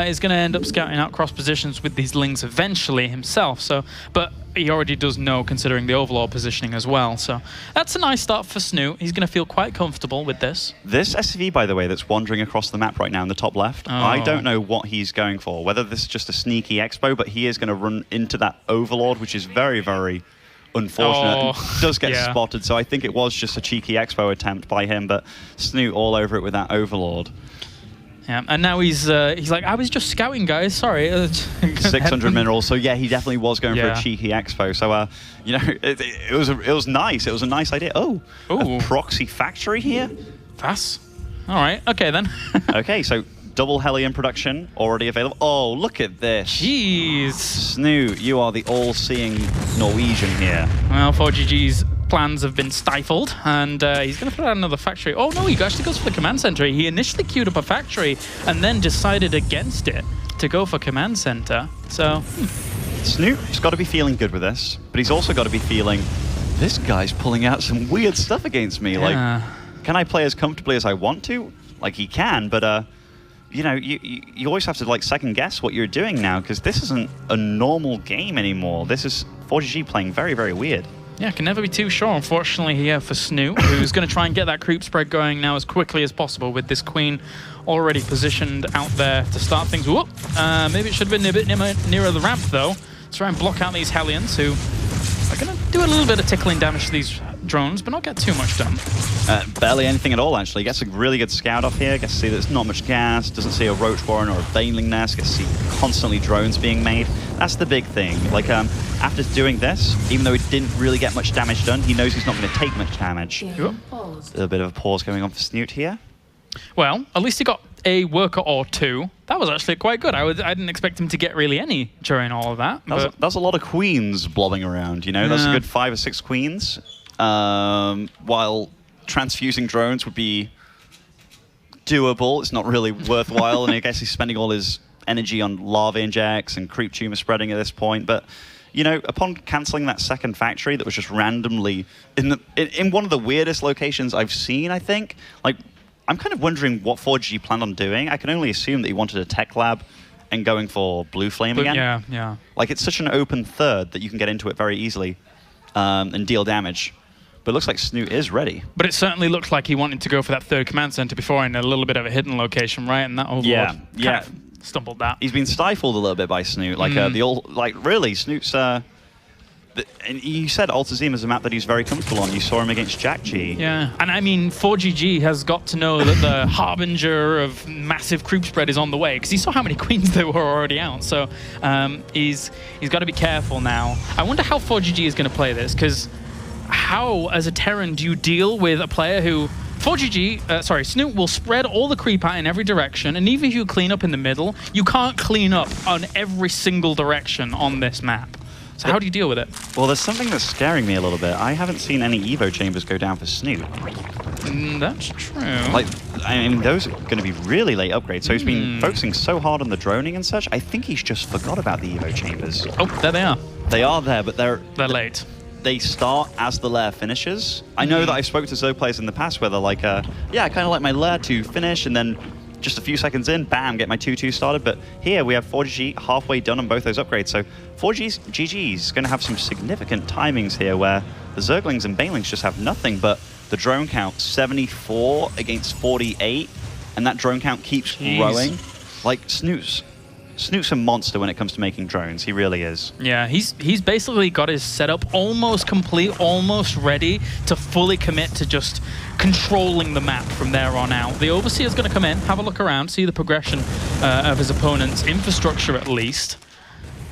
S3: is going to end up scouting out cross positions with these Lings eventually himself, so, but he already does know, considering the overlord positioning as well. So that's a nice start for Snute. He's going to feel quite comfortable with this.
S4: This SV, by the way, that's wandering across the map right now in the top left, I don't know what he's going for, whether this is just a sneaky expo, but he is going to run into that overlord, which is very, very unfortunate. Does get spotted, so I think it was just a cheeky expo attempt by him, but Snute all over it with that overlord.
S3: Yeah, and now he's like, I was just scouting, guys. Sorry.
S4: 600 minerals. So yeah, he definitely was going for a cheeky expo. So you know, it was nice. It was a nice idea. Oh, a proxy factory here.
S3: Fast. All right. Okay then.
S4: Okay, so double Hellion production already available. Oh, look at this.
S3: Jeez.
S4: Snute, you are the all-seeing Norwegian here.
S3: Well, ForGG's plans have been stifled, and he's going to put out another factory. Oh no, he actually goes for the command center. He initially queued up a factory and then decided against it to go for command center. So
S4: Snute's got to be feeling good with this, but he's also got to be feeling, this guy's pulling out some weird stuff against me. Like, can I play as comfortably as I want to? Like, he can, but you know, you always have to like second guess what you're doing now, because this isn't a normal game anymore. This is ForGG playing very, very weird.
S3: Yeah, can never be too sure, unfortunately, here for Snute, who's going to try and get that creep spread going now as quickly as possible with this queen already positioned out there to start things. Whoop! Maybe it should have been a bit nearer the ramp, though. Let's try and block out these Hellions, who are going to do a little bit of tickling damage to these drones, but not get too much done.
S4: Barely anything at all, actually. Gets a really good scout off here. Gets to see there's not much gas. Doesn't see a roach warren or a baneling nest. Gets to see constantly drones being made. That's the big thing. Like, after doing this, even though he didn't really get much damage done, he knows he's not going to take much damage.
S3: Yep.
S4: A little bit of a pause going on for Snute here.
S3: Well, at least he got a worker or two. That was actually quite good. I didn't expect him to get really any during all of that.
S4: That's a lot of queens blobbing around, you know? That's a good 5 or 6 queens. While transfusing drones would be doable, it's not really worthwhile, and I guess he's spending all his energy on lava injects and creep tumor spreading at this point. But you know, upon cancelling that second factory that was just randomly in one of the weirdest locations I've seen, I think, like, I'm kind of wondering what ForGG planned on doing. I can only assume that he wanted a tech lab and going for blue flame again.
S3: Yeah.
S4: Like, it's such an open third that you can get into it very easily and deal damage. But it looks like Snute is ready.
S3: But it certainly looked like he wanted to go for that third command center before in a little bit of a hidden location, right? And that Overlord kind of stumbled that.
S4: He's been stifled a little bit by Snute. Like really, Snute's. And you said Altazim is a map that he's very comfortable on. You saw him against Jack G.
S3: Yeah, and I mean, ForGG has got to know that the harbinger of massive creep spread is on the way, because he saw how many queens there were already out. So he's got to be careful now. I wonder how ForGG is going to play this, because how, as a Terran, do you deal with a player who... Snute will spread all the creep out in every direction, and even if you clean up in the middle, you can't clean up on every single direction on this map. So how do you deal with it?
S4: Well, there's something that's scaring me a little bit. I haven't seen any Evo chambers go down for Snute.
S3: That's true.
S4: Like, I mean, those are going to be really late upgrades. So he's been focusing so hard on the droning and such. I think he's just forgot about the Evo chambers.
S3: Oh, there they are.
S4: They are there, but they're
S3: late.
S4: They start as the lair finishes. I know that I've spoken to Zerg players in the past where they're like, yeah, I kind of like my lair to finish, and then just a few seconds in, bam, get my 2-2 started. But here we have ForGG halfway done on both those upgrades. So ForGG is going to have some significant timings here where the Zerglings and Banelings just have nothing but the drone count 74 against 48, and that drone count keeps growing. Like, Snute's a monster when it comes to making drones. He really is.
S3: Yeah, he's basically got his setup almost complete, almost ready to fully commit to just controlling the map from there on out. The Overseer's going to come in, have a look around, see the progression of his opponent's infrastructure at least.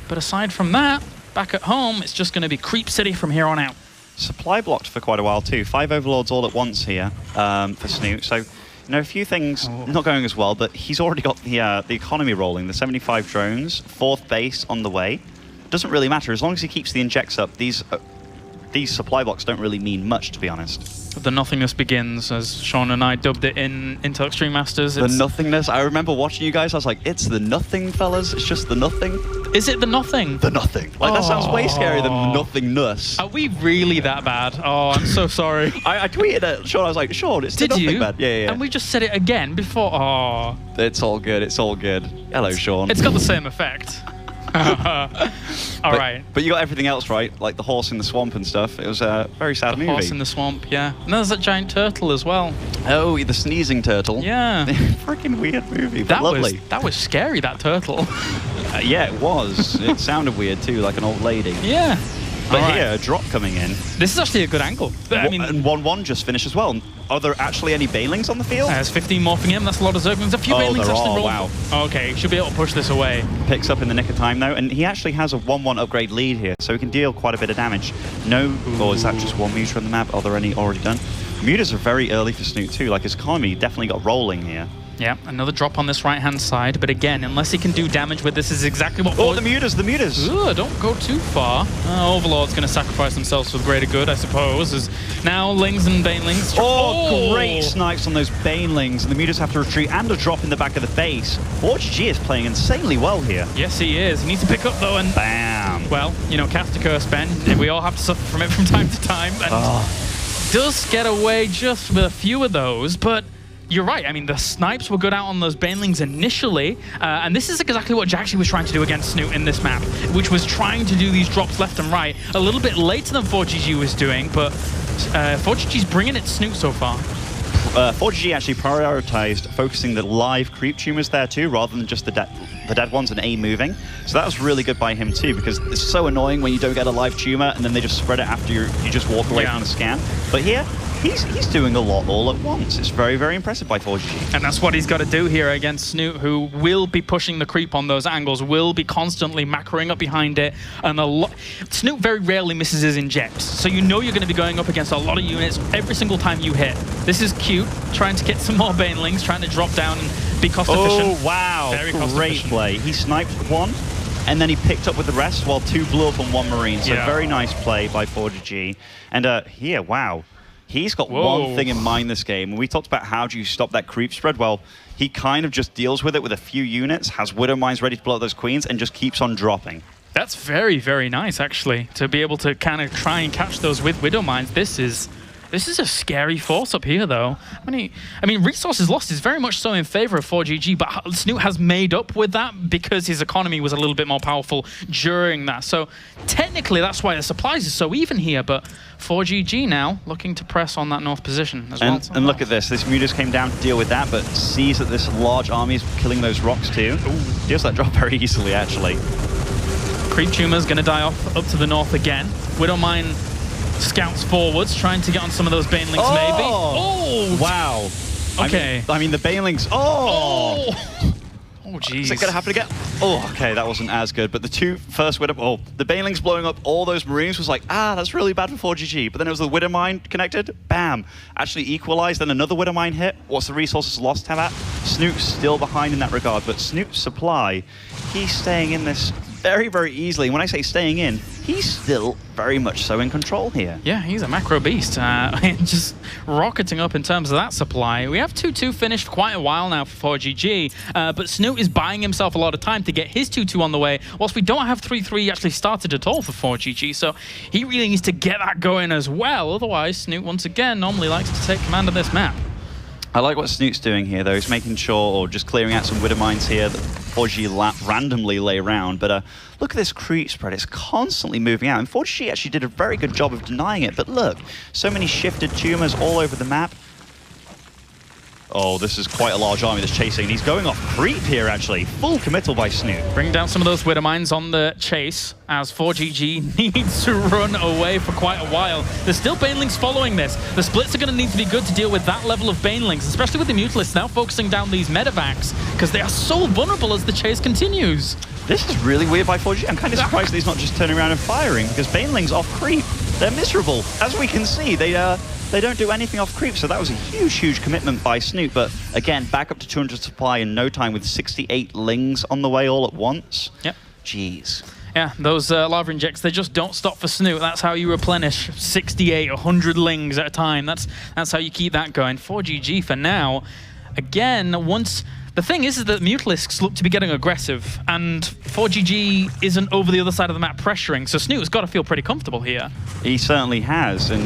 S3: But aside from that, back at home, it's just going to be Creep City from here on out.
S4: Supply blocked for quite a while too. 5 Overlords all at once here for Snute. So, you know, a few things not going as well, but he's already got the economy rolling. The 75 drones, 4th base on the way. Doesn't really matter as long as he keeps the injects up. These supply blocks don't really mean much, to be honest.
S3: The nothingness begins, as Sean and I dubbed it in Intel Extreme Masters.
S4: The nothingness. I remember watching you guys. I was like, it's the nothing, fellas. It's just the nothing.
S3: Is it the nothing?
S4: The nothing. Like, that sounds way scarier than nothingness.
S3: Are we really that bad? Oh, I'm so sorry.
S4: I tweeted at Sean. I was like, Sean, it's the nothing bad. Yeah.
S3: And we just said it again before. Oh.
S4: It's all good. It's all good. Hello, Sean.
S3: It's got the same effect. All right.
S4: But you got everything else right, like the horse in the swamp and stuff. It was a very sad movie.
S3: Horse in the swamp, yeah. And there's that giant turtle as well.
S4: Oh, the sneezing turtle.
S3: Yeah.
S4: Freaking weird movie, but lovely.
S3: That was scary, that turtle.
S4: Yeah, it was. It sounded weird too, like an old lady.
S3: Yeah.
S4: But here, a drop coming in.
S3: This is actually a good angle. I mean,
S4: and 1-1 just finished as well. Are there actually any Banelings on the field?
S3: There's 15 morphing in. That's a lot of Zerglings. A few Banelings actually rolled.
S4: Wow.
S3: Okay, should be able to push this away.
S4: Picks up in the nick of time, though. And he actually has a 1-1 upgrade lead here, so he can deal quite a bit of damage. No, or is that just one muter on the map? Are there any already done? Muters are very early for Snute, too. Like, his economy definitely got rolling here.
S3: Yeah, another drop on this right-hand side. But again, unless he can do damage with this, is exactly what...
S4: Oh, the muters, the muters!
S3: Ooh, don't go too far. Overlord's going to sacrifice themselves for the greater good, I suppose. As now Lings and Banelings...
S4: Oh, great snipes on those Banelings. And the muters have to retreat and a drop in the back of the base. ForGG is playing insanely well here.
S3: Yes, he is. He needs to pick up, though, and...
S4: Bam!
S3: Well, you know, cast a curse, Ben. We all have to suffer from it from time to time. And does get away just with a few of those, but... you're right. I mean, the snipes were good out on those banelings initially, and this is exactly what Jaxi was trying to do against Snute in this map, which was trying to do these drops left and right a little bit later than ForGG was doing, but ForGG's bringing it to Snute so far.
S4: 4GG actually prioritized focusing the live creep tumors there too, rather than just the dead ones and A moving. So that was really good by him too, because it's so annoying when you don't get a live tumor and then they just spread it after you just walk away from the scan. But here, he's doing a lot all at once. It's very, very impressive by 4GG.
S3: And that's what he's got to do here against Snute, who will be pushing the creep on those angles, will be constantly macroing up behind it. And Snute very rarely misses his injects, so you know you're going to be going up against a lot of units every single time you hit. This is cute, trying to get some more banelings, trying to drop down and be cost efficient.
S4: Oh, wow.
S3: Very
S4: great play. He sniped one, and then he picked up with the rest while 2 blew up on 1 Marine. So very nice play by 4GG. And here, wow. He's got one thing in mind this game. When we talked about how do you stop that creep spread, well, he kind of just deals with it with a few units, has Widow Mines ready to blow up those queens, and just keeps on dropping. That's
S3: very, very nice, actually, to be able to kind of try and catch those with Widow Mines. This is a scary force up here, though. I mean, resources lost is very much so in favor of 4GG, but Snute has made up with that because his economy was a little bit more powerful during that. So technically, that's why the supplies are so even here, but 4GG now looking to press on that north position as well.
S4: And look at this. This Mutas came down to deal with that, but sees that this large army is killing those rocks too. Ooh. Deals that drop very easily, actually.
S3: Creep Tumor's going to die off up to the north again. Widowmine scouts forwards, trying to get on some of those banelings, maybe. Oh!
S4: Wow.
S3: Okay.
S4: I mean the banelings. Oh!
S3: Oh, jeez.
S4: Is it going to happen again? Oh, okay, that wasn't as good. But the 2 first Widow... Oh, the banelings blowing up all those Marines was like, that's really bad for 4GG. But then it was the Widow Mine connected. Bam. Actually equalized. Then another Widow Mine hit. What's the resources lost have at? Snoot's still behind in that regard. But Snoot's supply, he's staying in this very, very easily. And when I say staying in, he's still very much so in control here.
S3: Yeah, he's a macro beast. Just rocketing up in terms of that supply. We have 2-2 finished quite a while now for 4GG, but Snute is buying himself a lot of time to get his 2-2 on the way, whilst we don't have 3-3 actually started at all for 4GG, so he really needs to get that going as well. Otherwise, Snute, once again, normally likes to take command of this map.
S4: I like what Snoot's doing here, though. He's making sure, or just clearing out some Widow Mines here that 4GG randomly lay around. But look at this creep spread. It's constantly moving out. And 4GG actually did a very good job of denying it. But look, so many shifted tumors all over the map. Oh, this is quite a large army that's chasing. He's going off creep here, actually. Full committal by Snute.
S3: Bring down some of those Widow Mines on the chase, as 4GG needs to run away for quite a while. There's still banelings following this. The splits are going to need to be good to deal with that level of banelings, especially with the Mutalisks now focusing down these medevacs, because they are so vulnerable as the chase continues.
S4: This is really weird by 4GG. I'm kind of surprised that he's not just turning around and firing, because banelings off creep, they're miserable. As we can see, they don't do anything off creep, so that was a huge, huge commitment by Snute. But again, back up to 200 supply in no time with 68 lings on the way all at once.
S3: Yep.
S4: Jeez.
S3: Yeah, those lava injects, they just don't stop for Snute. That's how you replenish 68, 100 lings at a time. That's how you keep that going. 4GG for now. Again, once... The thing is that Mutalisks look to be getting aggressive, and 4GG isn't over the other side of the map pressuring, so Snute's got to feel pretty comfortable here.
S4: He certainly has, and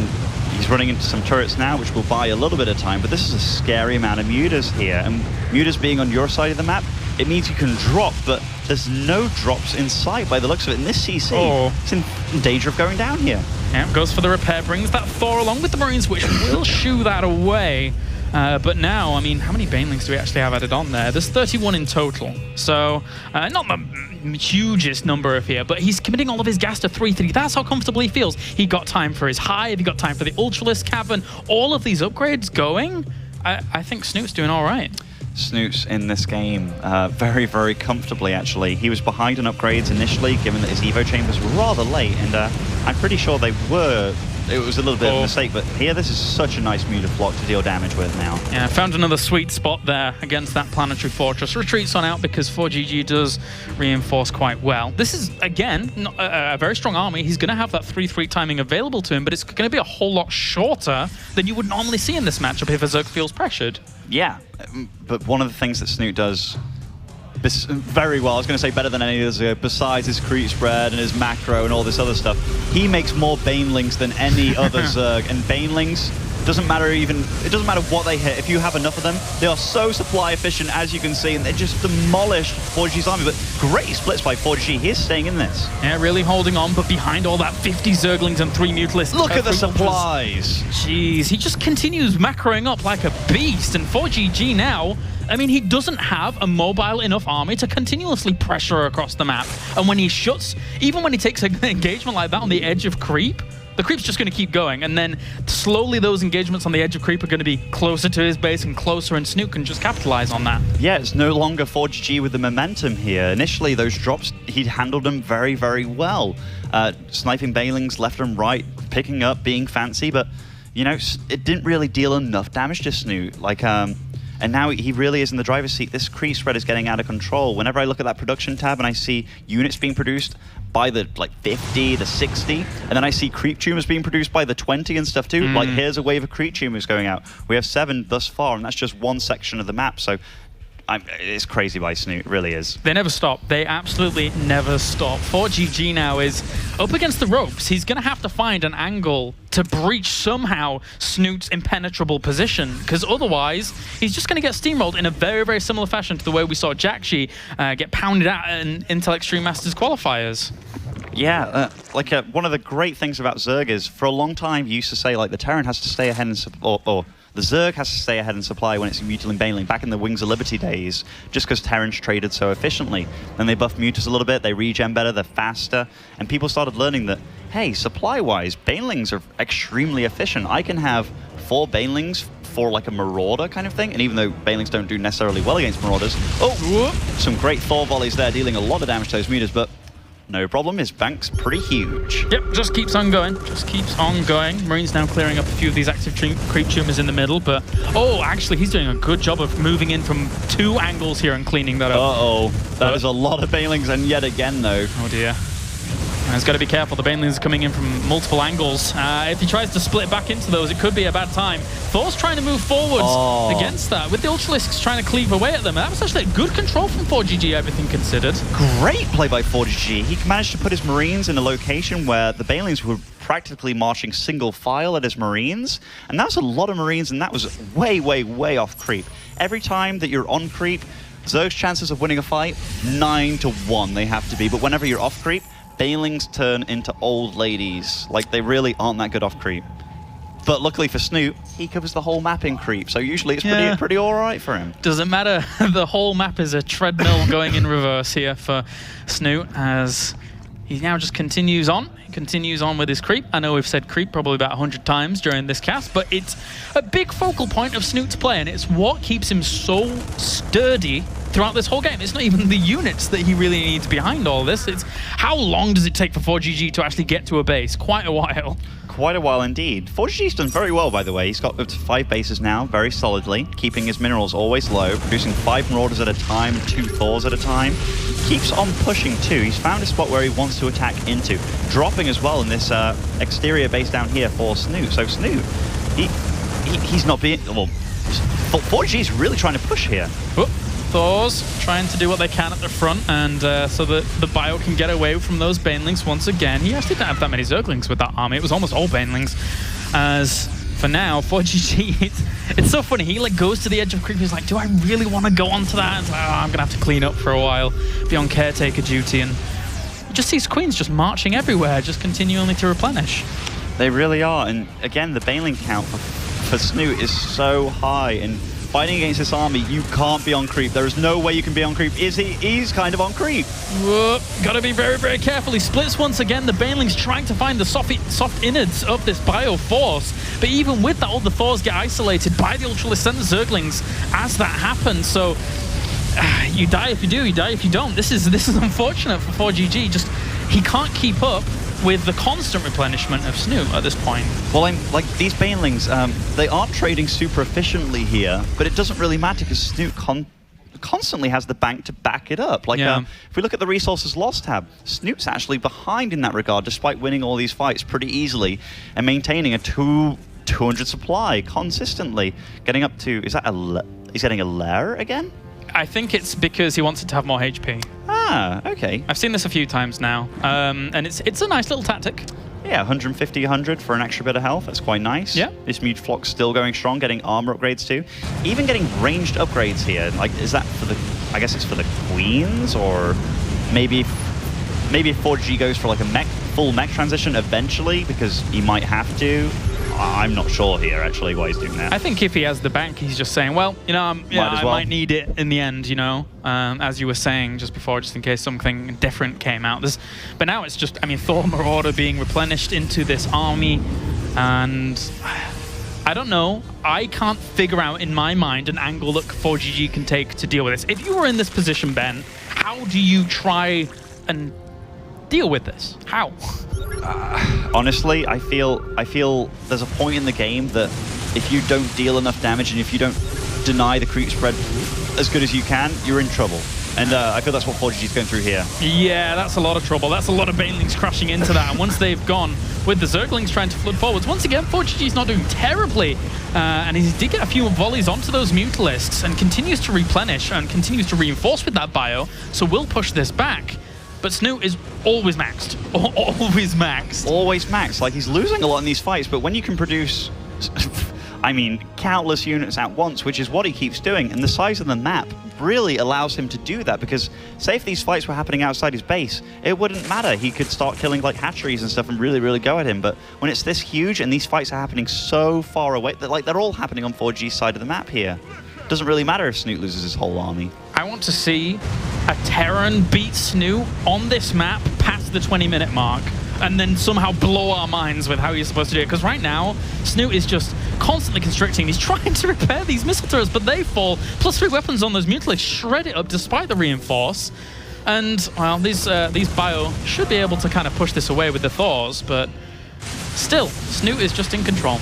S4: he's running into some turrets now, which will buy a little bit of time, but this is a scary amount of Mutas here, and Mutas being on your side of the map, it means you can drop, but there's no drops in sight by the looks of it, and this CC is in danger of going down here.
S3: Yeah, goes for the repair, brings that Thor along with the Marines, which will shoo that away. But now, I mean, how many banelings do we actually have added on there? There's 31 in total. So, not the hugest number of here, but he's committing all of his gas to 3-3. That's how comfortable he feels. He got time for his hive, he got time for the Ultralisk Cavern. All of these upgrades going, I think Snute's doing all right.
S4: Snute's in this game very, very comfortably, actually. He was behind on upgrades initially, given that his Evo chambers were rather late, and I'm pretty sure they were... It was a little bit of a mistake, but here this is such a nice Muta flock to deal damage with now. Yeah,
S3: found another sweet spot there against that Planetary Fortress. Retreats on out because 4GG does reinforce quite well. This is, again, not a very strong army. He's going to have that 3-3 timing available to him, but it's going to be a whole lot shorter than you would normally see in this matchup if a Zerg feels pressured.
S4: Yeah, but one of the things that Snute does very well, I was going to say better than any other, besides his creep spread and his macro and all this other stuff, he makes more banelings than any other Zerg, and banelings Doesn't matter it doesn't matter what they hit. If you have enough of them, they are so supply efficient, as you can see, and they just demolished ForGG's army. But great splits by ForGG. He is staying in this.
S3: Yeah, really holding on, but behind all that 50 Zerglings and 3 Mutalisks.
S4: Look at the supplies.
S3: Jeez, he just continues macroing up like a beast, and ForGG now, I mean, he doesn't have a mobile enough army to continuously pressure across the map. And when he shuts, even when he takes an engagement like that on the edge of creep, the creep's just going to keep going, and then slowly those engagements on the edge of creep are going to be closer to his base and closer, and Snute can just capitalize on that.
S4: Yeah, it's no longer ForGG with the momentum here. Initially, those drops, he'd handled them very, very well. Sniping Banelings left and right, picking up, being fancy, but, you know, it didn't really deal enough damage to Snute. Like, and now he really is in the driver's seat. This creep spread is getting out of control. Whenever I look at that production tab and I see units being produced by the 50, the 60, and then I see creep tumors being produced by the 20 and stuff too. Like, here's a wave of creep tumors going out. We have 7 thus far, and that's just one section of the map. So it's crazy by Snute, it really is.
S3: They never stop. They absolutely never stop. ForGG now is up against the ropes. He's going to have to find an angle to breach somehow Snute's impenetrable position, because otherwise he's just going to get steamrolled in a very, very similar fashion to the way we saw Jakshi get pounded out in Intel Extreme Masters qualifiers.
S4: Yeah, one of the great things about Zerg is, for a long time, you used to say, like, the Terran has to stay ahead or the Zerg has to stay ahead in supply when it's Mutaling Baneling, back in the Wings of Liberty days, just because Terrans traded so efficiently. Then they buffed Mutas a little bit, they regen better, they're faster, and people started learning that, hey, supply-wise, Banelings are extremely efficient. I can have 4 Banelings for like a Marauder kind of thing, and even though Banelings don't do necessarily well against Marauders, some great Thor volleys there, dealing a lot of damage to those Mutas, but no problem, his bank's pretty huge.
S3: Yep, just keeps on going. Just keeps on going. Marine's now clearing up a few of these active creep tumors in the middle, but... Oh, actually, he's doing a good job of moving in from 2 angles here and cleaning that up.
S4: Uh-oh. That is a lot of Banelings, and yet again, though.
S3: Oh, dear. And he's got to be careful. The Banelings are coming in from multiple angles. If he tries to split back into those, it could be a bad time. Thor's trying to move forwards against that, with the Ultralisks trying to cleave away at them. And that was actually a good control from ForGG, everything considered.
S4: Great play by ForGG. He managed to put his Marines in a location where the Banelings were practically marching single file at his Marines. And that was a lot of Marines, and that was way, way, way off creep. Every time that you're on creep, Zerg's chances of winning a fight, 9-1 they have to be. But whenever you're off creep, Banelings turn into old ladies. Like, they really aren't that good off creep. But luckily for Snute, he covers the whole map in creep, so usually it's pretty all right for him.
S3: Doesn't matter. The whole map is a treadmill going in reverse here for Snute, as he now just continues on. He continues on with his creep. I know we've said creep probably about 100 times during this cast, but it's a big focal point of Snute's play, and it's what keeps him so sturdy throughout this whole game. It's not even the units that he really needs behind all this. It's how long does it take for ForGG to actually get to a base? Quite a while.
S4: Quite a while indeed. ForGG's done very well, by the way. He's got up to 5 bases now, very solidly, keeping his minerals always low, producing 5 Marauders at a time, 2 Thors at a time. Keeps on pushing too. He's found a spot where he wants to attack into, dropping as well in this exterior base down here for Snute. So Snute, he's not being... Well, ForGG's really trying to push here.
S3: Whoop. Thors trying to do what they can at the front, and so that the Bio can get away from those Banelings once again. He actually didn't have that many Zerglings with that army. It was almost all Banelings. As for now, ForGG, it's so funny. He like goes to the edge of creep. He's like, do I really want to go onto that? It's like, oh, I'm going to have to clean up for a while, be on caretaker duty, and you just see Queens just marching everywhere, just continually to replenish.
S4: They really are, and again, the Baneling count for Snute is so high, and fighting against this army, you can't be on creep. There is no way you can be on creep. He's kind of on creep.
S3: Whoa, gotta be very, very careful. He splits once again. The Baneling's trying to find the soft innards of this Bio force. But even with that, all the Thors get isolated by the Ultralisks and the Zerglings as that happens. So you die if you do, you die if you don't. This is unfortunate for ForGG. Just he can't keep up with the constant replenishment of Snute at this point.
S4: Well, like these Banelings, they aren't trading super efficiently here, but it doesn't really matter because Snute constantly has the bank to back it up. Like, if we look at the resources lost tab, Snute's actually behind in that regard, despite winning all these fights pretty easily and maintaining a 200 supply consistently, getting up to, he's getting a lair again?
S3: I think it's because he wants it to have more HP.
S4: Ah, okay.
S3: I've seen this a few times now, and it's a nice little tactic.
S4: Yeah, 150, 100 for an extra bit of health. That's quite nice.
S3: Yeah.
S4: This Mutaflock's still going strong, getting armor upgrades too. Even getting ranged upgrades here. Like, is that for the... I guess it's for the queens, or maybe if ForGG goes for like a full mech transition eventually, because he might have to. I'm not sure here, actually, why he's doing that.
S3: I think if he has the bank, he's just saying, well, you know, I might need it in the end, you know, as you were saying just before, just in case something different came out. But now it's just, I mean, Thor Marauder being replenished into this army, and I don't know. I can't figure out in my mind an angle that ForGG can take to deal with this. If you were in this position, Ben, how do you try and deal with this? How?
S4: Honestly, I feel there's a point in the game that if you don't deal enough damage and if you don't deny the creep spread as good as you can, you're in trouble. And I feel that's what ForGG is going through here. Yeah,
S3: that's a lot of trouble. That's a lot of Banelings crashing into that. And once they've gone with the Zerglings trying to flood forwards, once again, ForGG's not doing terribly. And he did get a few volleys onto those Mutalisks and continues to replenish and continues to reinforce with that bio. So we'll push this back. But Snute is always maxed. Always maxed.
S4: Always maxed. Like, he's losing a lot in these fights, but when you can produce, I mean, countless units at once, which is what he keeps doing, and the size of the map really allows him to do that, because say if these fights were happening outside his base, it wouldn't matter. He could start killing, like, hatcheries and stuff and really, really go at him, but when it's this huge and these fights are happening so far away, that, like, they're all happening on ForGG's side of the map here. Doesn't really matter if Snute loses his whole army.
S3: I want to see a Terran beat Snute on this map past the 20-minute mark and then somehow blow our minds with how he's supposed to do it. Because right now, Snute is just constantly constricting. He's trying to repair these missile turrets, but they fall. +3 weapons on those Mutalisks shred it up despite the reinforce. And, well, these bio should be able to kind of push this away with the Thors, but still, Snute is just in control.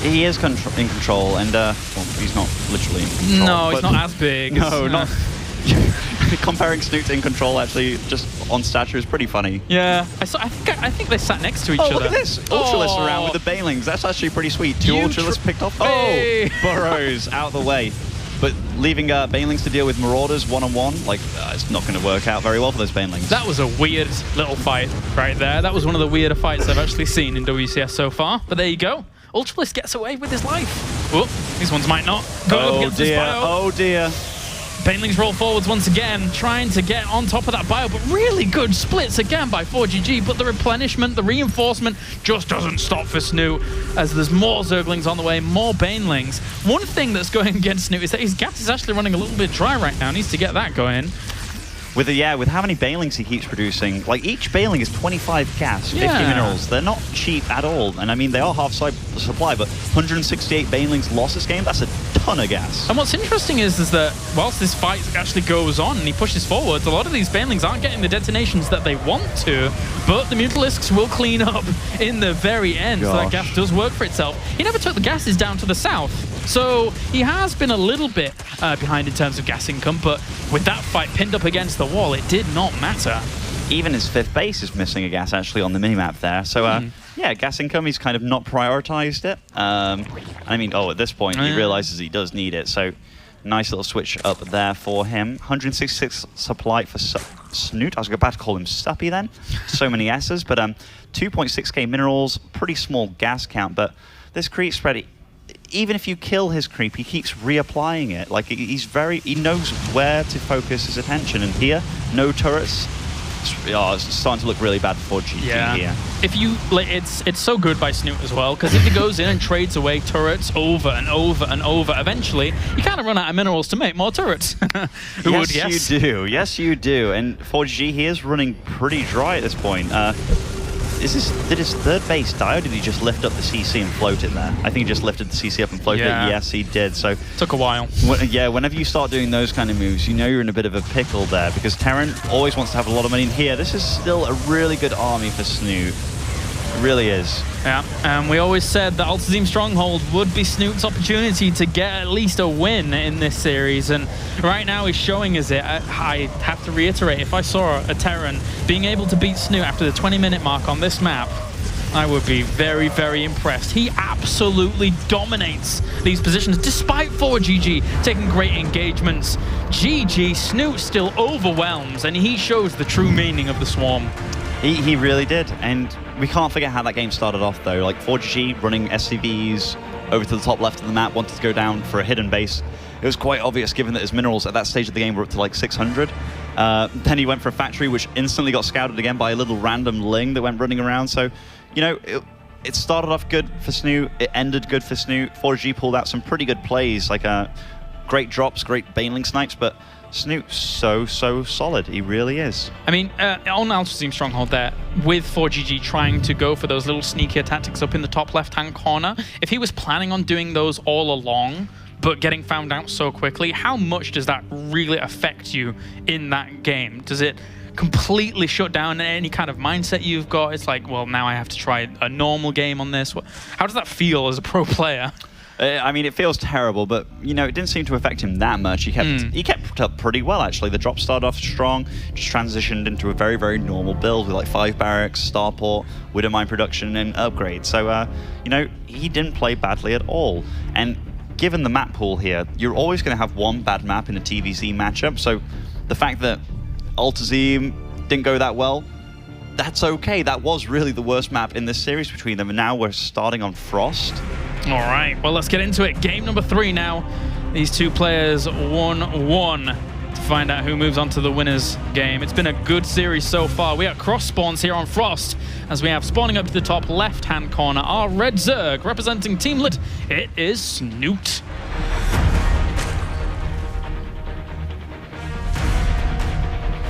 S4: He is in control, and well, he's not literally in control.
S3: No, he's not as big.
S4: No, not. Comparing Snute to in control, actually, just on stature is pretty funny.
S3: Yeah, I think they sat next to each other.
S4: Oh, look at this! Ultralisk around with the Banelings. That's actually pretty sweet. Two Ultralisks picked off.
S3: Hey.
S4: Oh, Burrows out of the way. But leaving Banelings to deal with Marauders one-on-one, like, it's not going to work out very well for those Banelings.
S3: That was a weird little fight right there. That was one of the weirder fights I've actually seen in WCS so far. But there you go. Ultralisk gets away with his life. Whoop, these ones might not. Go up against this bio.
S4: Oh dear.
S3: Banelings roll forwards once again, trying to get on top of that bio, but really good splits again by ForGG, but the replenishment, the reinforcement just doesn't stop for Snute, as there's more Zerglings on the way, more Banelings. One thing that's going against Snute is that his gas is actually running a little bit dry right now. Needs to get that going.
S4: With how many Banelings he keeps producing, like each Baneling is 25 gas, 50 minerals. They're not cheap at all. And I mean, they are half supply, but 168 Banelings lost this game, that's a ton of gas.
S3: And what's interesting is that whilst this fight actually goes on and he pushes forwards, a lot of these Banelings aren't getting the detonations that they want to, but the Mutalisks will clean up in the very end. So that gas does work for itself. He never took the gases down to the south. So he has been a little bit behind in terms of gas income, but with that fight pinned up against the wall, it did not matter.
S4: Even his 5th base is missing a gas actually on the minimap there. So yeah, gas income, he's kind of not prioritized it. I mean, at this point, he realizes he does need it. So nice little switch up there for him. 166 supply for Snute. I was about to call him Suppy then. So many S's, but 2.6k minerals, pretty small gas count, but this creep spread, even if you kill his creep, he keeps reapplying it. Like, he knows where to focus his attention. And here, no turrets. It's starting to look really bad for ForGG here.
S3: If you, like, it's so good by Snute as well, because if he goes in and trades away turrets over and over and over, eventually you kind of run out of minerals to make more turrets.
S4: Yes, you do. Yes, you do. And ForGG, he is running pretty dry at this point. Did his 3rd base die, or did he just lift up the CC and float it there? I think he just lifted the CC up and floated it. Yes, he did. So
S3: took a while.
S4: Whenever you start doing those kind of moves, you know you're in a bit of a pickle there, because Terran always wants to have a lot of money in here. This is still a really good army for Snute. It really is.
S3: Yeah, and we always said that Altazim Stronghold would be Snute's opportunity to get at least a win in this series, and right now he's showing us it. I have to reiterate, if I saw a Terran being able to beat Snute after the 20-minute mark on this map, I would be very, very impressed. He absolutely dominates these positions, despite ForGG taking great engagements. GG, Snute still overwhelms, and he shows the true meaning of the Swarm.
S4: He really did, and we can't forget how that game started off though. Like ForGG running SCVs over to the top left of the map, wanted to go down for a hidden base. It was quite obvious given that his minerals at that stage of the game were up to like 600. Then he went for a factory which instantly got scouted again by a little random Ling that went running around. So, you know, it started off good for Snute, it ended good for Snute. ForGG pulled out some pretty good plays, like great drops, great Baneling snipes, but Snute's so solid. He really is.
S3: I mean, on Altitude Stronghold there, with ForGG trying to go for those little sneakier tactics up in the top left-hand corner, if he was planning on doing those all along, but getting found out so quickly, how much does that really affect you in that game? Does it completely shut down any kind of mindset you've got? It's like, well, now I have to try a normal game on this. How does that feel as a pro player?
S4: I mean, it feels terrible, but, you know, it didn't seem to affect him that much. He kept up pretty well, actually. The drop started off strong, just transitioned into a very normal build with, like, 5 barracks, starport, Widow Mine production, and upgrades. So, you know, he didn't play badly at all. And given the map pool here, you're always going to have one bad map in a TVZ matchup. So the fact that Altazim didn't go that well, that's okay. That was really the worst map in this series between them. And now we're starting on Frost.
S3: All right, well, let's get into it. Game number 3 now. These two players 1-1 to find out who moves on to the winners game. It's been a good series so far. We got cross spawns here on Frost, as we have spawning up to the top left-hand corner our red Zerg representing Team Lit. It is Snute.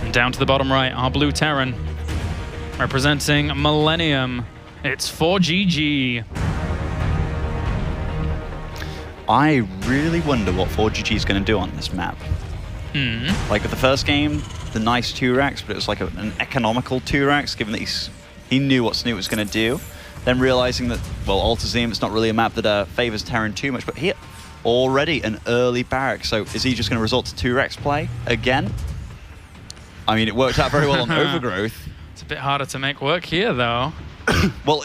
S3: And down to the bottom right, our blue Terran representing Millennium. It's ForGG.
S4: I really wonder what ForGG is going to do on this map. Like with the first game, the nice 2-racks, but it was like an economical 2-racks, given that he knew what Snute was going to do. Then realizing that, well, Altazim, it's not really a map that favors Terran too much, but here, already an early barrack. So is he just going to resort to 2-racks play again? I mean, it worked out very well on Overgrowth.
S3: It's a bit harder to make work here, though.
S4: Well,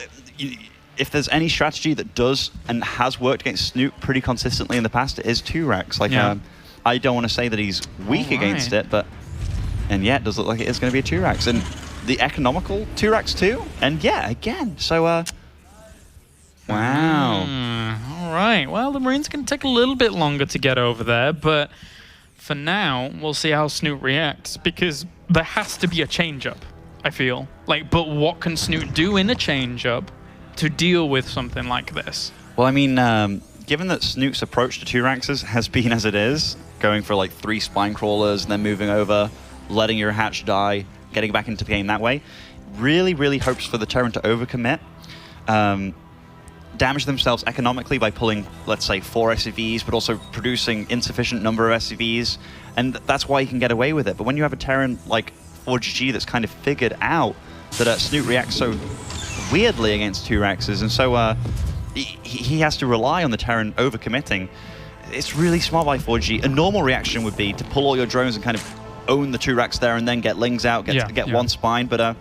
S4: if there's any strategy that does and has worked against Snute pretty consistently in the past, it is 2-racks. Like, I don't want to say that he's weak against it, but and yeah, it does look like it is going to be a 2-racks, and the economical 2-racks too. And yeah, again. So, wow.
S3: All right. Well, the Marines can take a little bit longer to get over there, but for now, we'll see how Snute reacts, because there has to be a change-up, I feel. Like, but what can Snute do in a change-up to deal with something like this?
S4: Well, I mean, given that Snute's approach to 2-racks has been as it is, going for like 3 spine crawlers and then moving over, letting your hatch die, getting back into the game that way, really hopes for the Terran to overcommit, damage themselves economically by pulling, let's say, 4 SCVs, but also producing insufficient number of SCVs, and that's why you can get away with it. But when you have a Terran like ForGG that's kind of figured out that Snute reacts so weirdly against 2-racks, and so he has to rely on the Terran overcommitting. It's really smart by ForGG. A normal reaction would be to pull all your drones and kind of own the 2-racks there and then get Lings out, get 1 spine, but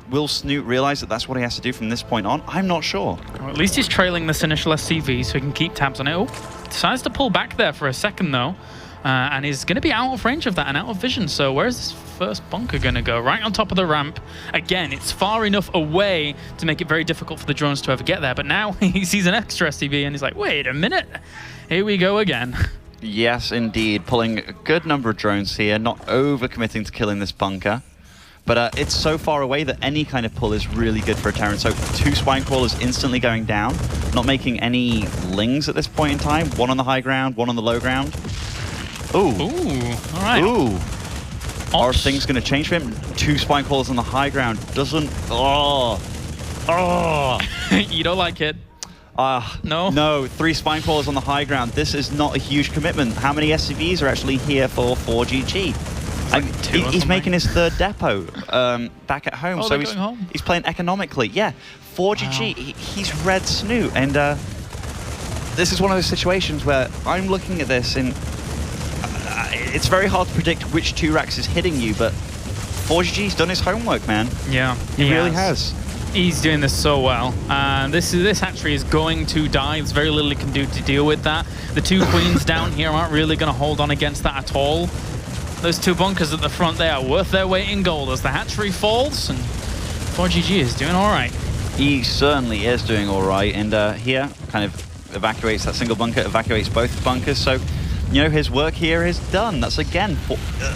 S4: will Snute realize that that's what he has to do from this point on? I'm not sure.
S3: Well, at least he's trailing this initial SCV, so he can keep tabs on it. Oh, decides to pull back there for a second, though, and is going to be out of range of that and out of vision. So where's this first bunker going to go? Right on top of the ramp. Again, it's far enough away to make it very difficult for the drones to ever get there, but now he sees an extra SCV and he's like, wait a minute, here we go again.
S4: Yes, indeed. Pulling a good number of drones here, not overcommitting to killing this bunker. But it's so far away that any kind of pull is really good for a Terran. So 2 spine crawlers instantly going down, not making any Lings at this point in time. 1 on the high ground, 1 on the low ground. Ooh.
S3: Ooh, all right.
S4: Ooh. Are things going to change for him? 2 spine crawlers on the high ground doesn't... Oh. Oh.
S3: You don't like it? No?
S4: No, 3 spine crawlers on the high ground. This is not a huge commitment. How many SCVs are actually here for ForGG? Like he's making his 3rd depot back at home, so he's playing economically. Yeah, ForGG, he's red Snute, and this is one of those situations where I'm looking at this and it's very hard to predict which 2-racks is hitting you, but ForGG's done his homework, man.
S3: Yeah,
S4: he really has.
S3: He's doing this so well. This hatchery is going to die. There's very little he can do to deal with that. The 2 queens down here aren't really going to hold on against that at all. Those 2 bunkers at the front, they are worth their weight in gold as the hatchery falls, and ForGG is doing all right.
S4: He certainly is doing all right, and here kind of evacuates that single bunker, evacuates both bunkers, so you know, his work here is done. That's again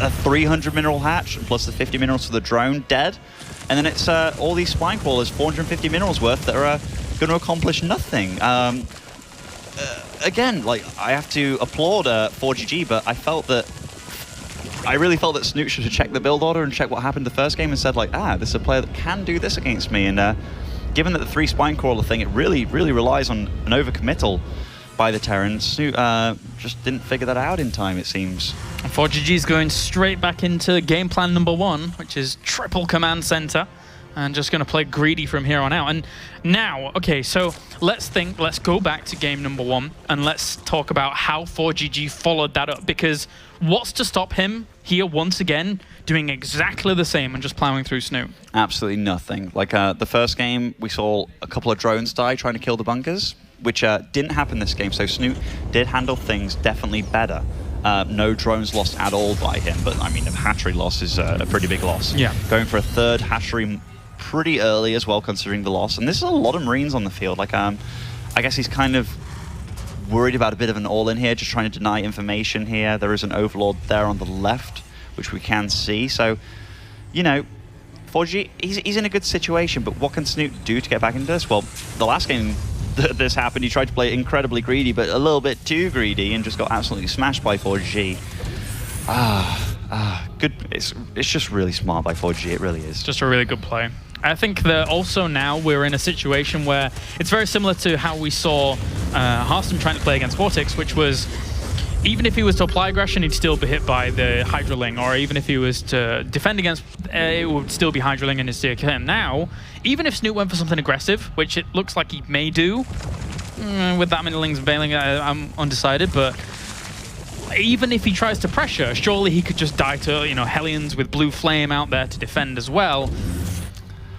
S4: a 300 mineral hatch plus the 50 minerals for the drone dead, and then it's all these spine crawlers, 450 minerals worth that are going to accomplish nothing. Again, like, I have to applaud ForGG, but I really felt that Snute should have checked the build order and checked what happened the first game and said, like, this is a player that can do this against me. And given that the 3 spine crawler thing, it really relies on an overcommittal by the Terran, Snute just didn't figure that out in time, it seems.
S3: ForGG is going straight back into game plan number 1, which is triple command center, and just going to play greedy from here on out. And now, okay, so let's go back to game number 1, and let's talk about how ForGG followed that up, because what's to stop him here once again doing exactly the same and just plowing through Snute?
S4: Absolutely nothing. Like the first game, we saw a couple of drones die trying to kill the bunkers, which didn't happen this game, so Snute did handle things definitely better. No drones lost at all by him, but I mean, a hatchery loss is a pretty big loss.
S3: Yeah.
S4: Going for a 3rd hatchery pretty early as well, considering the loss. And this is a lot of Marines on the field. Like, I guess he's kind of worried about a bit of an all-in here, just trying to deny information here. There is an Overlord there on the left, which we can see. So, you know, ForGG, he's in a good situation, but what can Snute do to get back into this? Well, the last game that this happened, he tried to play incredibly greedy, but a little bit too greedy, and just got absolutely smashed by ForGG. Good. It's just really smart by ForGG, it really is.
S3: Just a really good play. I think that also now we're in a situation where it's very similar to how we saw Hearthstone trying to play against Vortex, which was, even if he was to apply aggression, he'd still be hit by the Hydraling, or even if he was to defend against, it would still be Hydraling and his steer kill him. Now, even if Snute went for something aggressive, which it looks like he may do, with that many Lings and Bailing, I'm undecided, but even if he tries to pressure, surely he could just die to, you know, Hellions with Blue Flame out there to defend as well.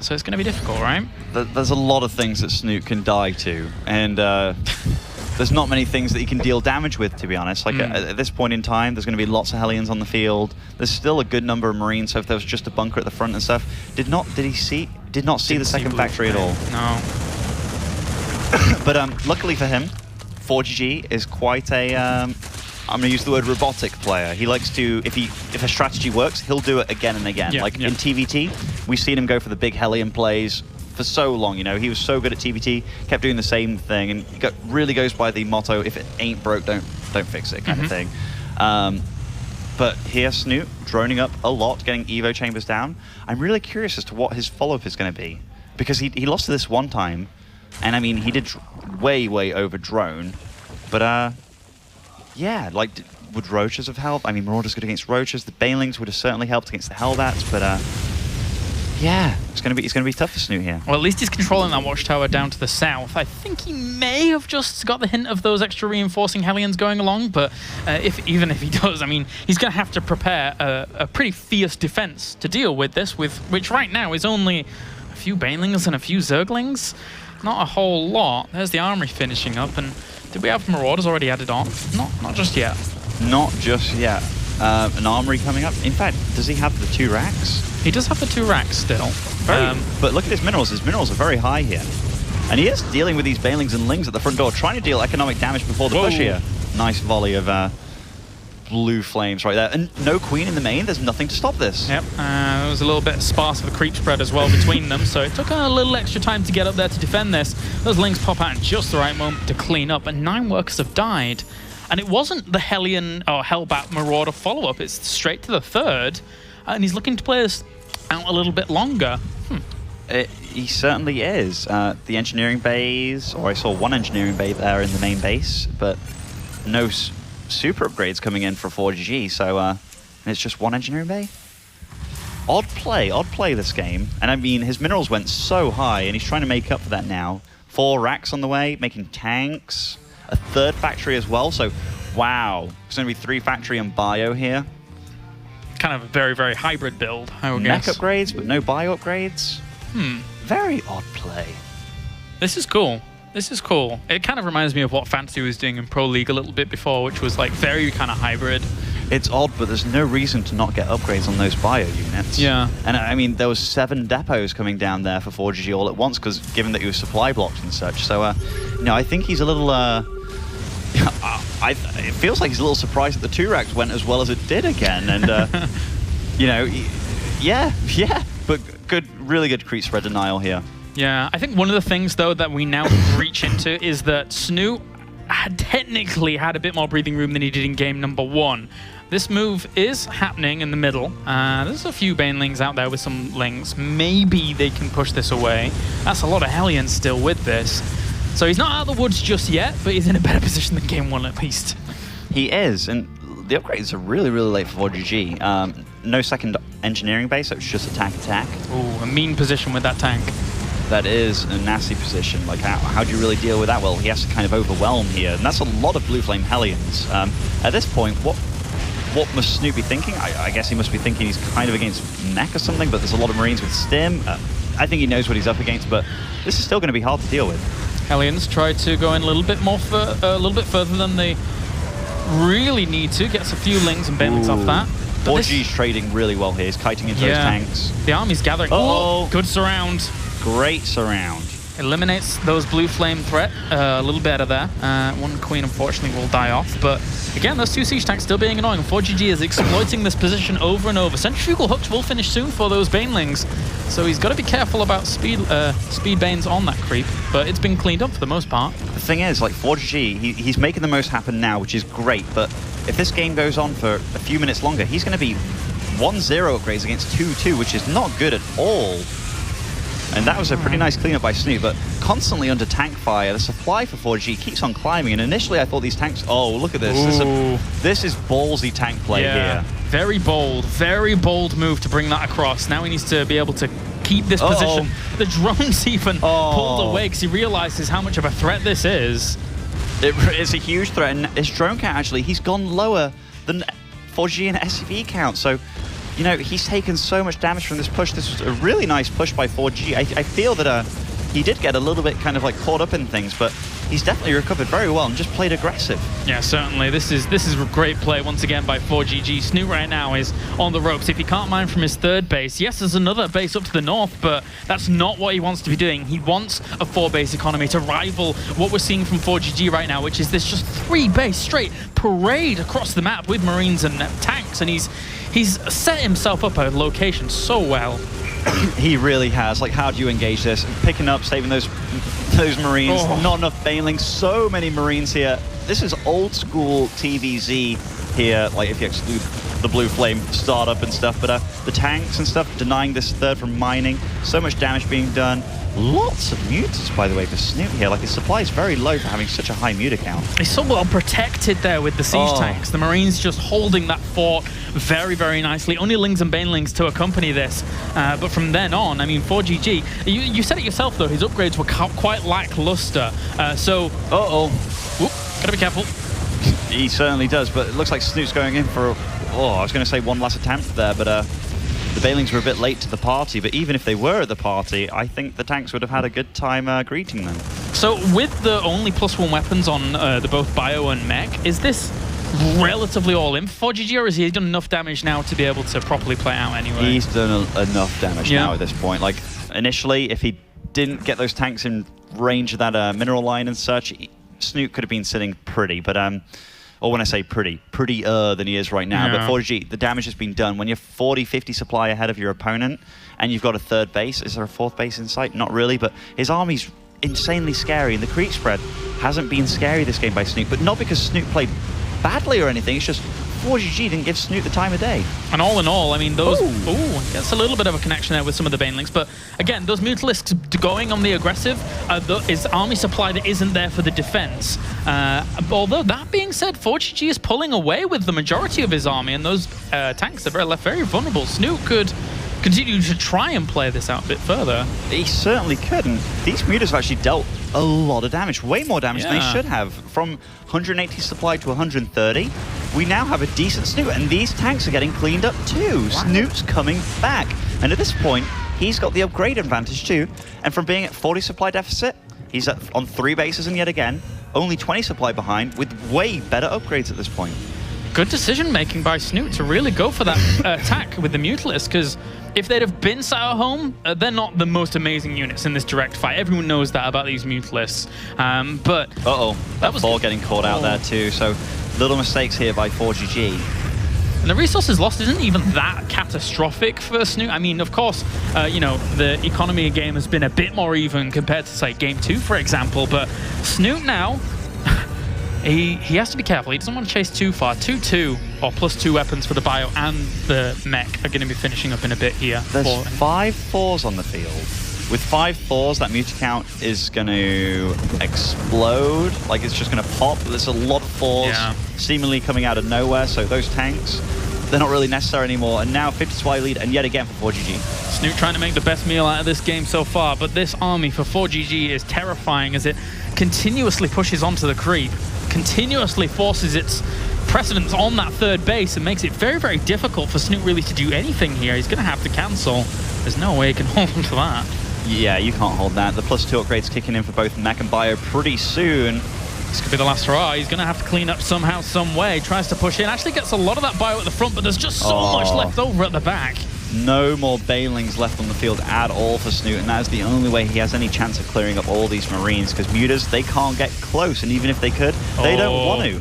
S3: So it's going to be difficult, right?
S4: There's a lot of things that Snute can die to, and there's not many things that he can deal damage with, to be honest. Like at this point in time, there's going to be lots of Hellions on the field. There's still a good number of Marines, so if there was just a bunker at the front and stuff, did not see the second factory at all.
S3: No.
S4: But luckily for him, ForGG is quite a I'm going to use the word robotic player. He likes to, if a strategy works, he'll do it again and again.
S3: Yeah,
S4: like in TVT, we've seen him go for the big Hellion plays for so long. You know, he was so good at TVT, kept doing the same thing, and he really goes by the motto: if it ain't broke, don't fix it, kind of thing. But here, Snute droning up a lot, getting Evo chambers down. I'm really curious as to what his follow-up is going to be, because he lost to this one time, and I mean, he did way over drone, but yeah, like, would Roaches have helped? I mean, Marauder's good against Roaches. The Banelings would have certainly helped against the Hellbats, but yeah, it's gonna be tough for Snute here.
S3: Well, at least he's controlling that watchtower down to the south. I think he may have just got the hint of those extra reinforcing Hellions going along, but even if he does, I mean, he's gonna have to prepare a pretty fierce defense to deal with this, which right now is only a few Banelings and a few Zerglings. Not a whole lot. There's the armory finishing up, and did we have Marauders already added on? Not just yet. Not just yet.
S4: An armory coming up. In fact, does he have the 2 racks?
S3: He does have the 2 racks still.
S4: But look at his minerals. His minerals are very high here. And he is dealing with these Banelings and Lings at the front door, trying to deal economic damage before the push here. Nice volley of blue flames right there. And no Queen in the main. There's nothing to stop this.
S3: Yep. There was a little bit sparse of a creep spread as well between them, so it took a little extra time to get up there to defend this. Those Lings pop out in just the right moment to clean up, and 9 workers have died. And it wasn't the Hellion or Hellbat Marauder follow-up. It's straight to the 3rd, and he's looking to play this out a little bit longer.
S4: He certainly is. The engineering bays, or I saw 1 engineering bay there in the main base, but no super upgrades coming in for ForGG, so it's just 1 engineering bay. Odd play this game. And I mean, his minerals went so high, and he's trying to make up for that now. 4 racks on the way, making tanks. A 3rd factory as well, so wow. It's going to be 3 factory and bio here.
S3: Kind of a very hybrid build, I would guess.
S4: Mech upgrades, but no bio upgrades. Very odd play.
S3: This is cool. This is cool. It kind of reminds me of what Fantasy was doing in Pro League a little bit before, which was like very kind of hybrid.
S4: It's odd, but there's no reason to not get upgrades on those bio units.
S3: Yeah.
S4: And I mean, there was 7 depots coming down there for ForGG all at once, because given that he was supply blocked and such. So, I think he's a little... it feels like he's a little surprised that the 2 racks went as well as it did again. And, yeah. But really good creep spread denial here.
S3: Yeah, I think one of the things, though, that we now reach into is that Snute technically had a bit more breathing room than he did in game number 1. This move is happening in the middle. There's a few Banelings out there with some Lings. Maybe they can push this away. That's a lot of Hellions still with this. So he's not out of the woods just yet, but he's in a better position than game 1 at least.
S4: He is, and the upgrades are really, really late for ForGG. No second engineering base, so it's just attack.
S3: Ooh, a mean position with that tank.
S4: That is a nasty position. Like, how do you really deal with that? Well, he has to kind of overwhelm here, and that's a lot of Blue Flame Hellions. At this point, what must Snute be thinking? I guess he must be thinking he's kind of against mech or something, but there's a lot of Marines with Stim. I think he knows what he's up against, but this is still going to be hard to deal with.
S3: Hellions try to go in a little bit further than they really need to. Gets a few Lings and Banelings off that.
S4: ForGG's trading really well here. He's kiting into those tanks.
S3: The army's gathering.
S4: Uh-oh.
S3: Good surround.
S4: Great surround.
S3: Eliminates those blue flame threat a little better there. One queen, unfortunately, will die off. But again, those 2 siege tanks still being annoying. ForGG is exploiting this position over and over. Centrifugal hooks will finish soon for those Banelings. So he's got to be careful about speed Banes on that creep. But it's been cleaned up for the most part.
S4: The thing is, like, ForGG, he's making the most happen now, which is great. But if this game goes on for a few minutes longer, he's going to be 1-0 upgrades against 2-2, which is not good at all. And that was a pretty nice cleanup by Snute, but constantly under tank fire. The supply for ForGG keeps on climbing, and initially I thought these tanks... Oh, look at this. This is ballsy tank play here. Very
S3: bold move to bring that across. Now he needs to be able to keep this position. The drone's even pulled away because he realizes how much of a threat this is.
S4: It's a huge threat, and his drone count, actually, he's gone lower than ForGG and SCV count, so... You know, he's taken so much damage from this push. This was a really nice push by ForGG. I feel that he did get a little bit kind of like caught up in things, but he's definitely recovered very well and just played aggressive. Yeah,
S3: certainly. This is a great play once again by ForGG. Snute right now is on the ropes. If he can't mine from his 3rd base, yes, there's another base up to the north, but that's not what he wants to be doing. He wants a 4-base economy to rival what we're seeing from ForGG right now, which is this just 3-base straight parade across the map with Marines and tanks, and he's set himself up a location so well.
S4: He really has. Like, how do you engage this? Picking up, saving those Marines. Not enough Banelings. So many Marines here. This is old school TVZ here, like if you exclude the Blue Flame startup and stuff. But the tanks and stuff, denying this 3rd from mining. So much damage being done. Lots of mutants, by the way, for Snute here. Like, his supply is very low for having such a high muta count.
S3: He's so well protected there with the siege tanks. The Marines just holding that fort very, very nicely. Only Lings and Banelings to accompany this. But from then on, I mean, ForGG, you said it yourself, though, his upgrades were quite lackluster. Gotta be careful.
S4: He certainly does, but it looks like Snute's going in for, I was going to say one last attempt there, but the Banelings were a bit late to the party, but even if they were at the party, I think the tanks would have had a good time greeting them.
S3: So with the only +1 weapons on the both bio and mech, is this relatively all in for ForGG, or has he done enough damage now to be able to properly play out anyway?
S4: He's done enough damage now at this point. Like, initially, if he didn't get those tanks in range of that mineral line and such, Snute could have been sitting pretty, but or when I say prettier than he is right now. But ForGG, the damage has been done. When you're 40-50 supply ahead of your opponent, and you've got a 3rd base, is there a 4th base in sight? Not really, but his army's insanely scary, and the creep spread hasn't been scary this game by Snute, but not because Snute played badly or anything. It's just ForGG didn't give Snute the time of day.
S3: And all in all, I mean, those... It's a little bit of a connection there with some of the Banelings, but again, those Mutalisks going on the aggressive is army supply that isn't there for the defense. Although, that being said, ForGG is pulling away with the majority of his army, and those tanks are left very vulnerable. Snute could continue to try and play this out a bit further.
S4: He certainly could, and these mutas have actually dealt a lot of damage, way more damage than they should have. From 180 supply to 130, we now have a decent Snute, and these tanks are getting cleaned up too. Wow. Snute's coming back, and at this point, he's got the upgrade advantage too, and from being at 40 supply deficit, he's on 3 bases, and yet again, only 20 supply behind with way better upgrades at this point.
S3: good decision making by Snute to really go for that attack with the Mutalist, because if they'd have been sat at home, they're not the most amazing units in this direct fight. Everyone knows that about these Mutalists. But
S4: that was Thor getting caught out there too. So little mistakes here by ForGG.
S3: And the resources lost isn't even that catastrophic for Snute. I mean, of course, you know, the economy of game has been a bit more even compared to, say, Game 2, for example. But Snute now, he has to be careful. He doesn't want to chase too far. 2-2 or +2 weapons for the bio and the mech are going to be finishing up in a bit here.
S4: There's 5 Thors on the field. With 5 Thors, that Muta count is going to explode. Like, it's just going to pop. There's a lot of Thors seemingly coming out of nowhere, so those tanks, they're not really necessary anymore. And now 50 supply lead, and yet again for ForGG.
S3: Snute trying to make the best meal out of this game so far, but this army for ForGG is terrifying as it continuously pushes onto the creep, continuously forces its precedence on that third base, and makes it very, very difficult for Snute really to do anything here. He's going to have to cancel. There's no way he can hold on to that.
S4: Yeah, you can't hold that. The +2 upgrades kicking in for both mech and bio pretty soon.
S3: This could be the last hurrah. He's going to have to clean up somehow, some way. Tries to push in. Actually gets a lot of that bio at the front, but there's just so much left over at the back.
S4: No more Banelings left on the field at all for Snute, and that is the only way he has any chance of clearing up all these Marines, because Mutas, they can't get close, and even if they could, they don't want to.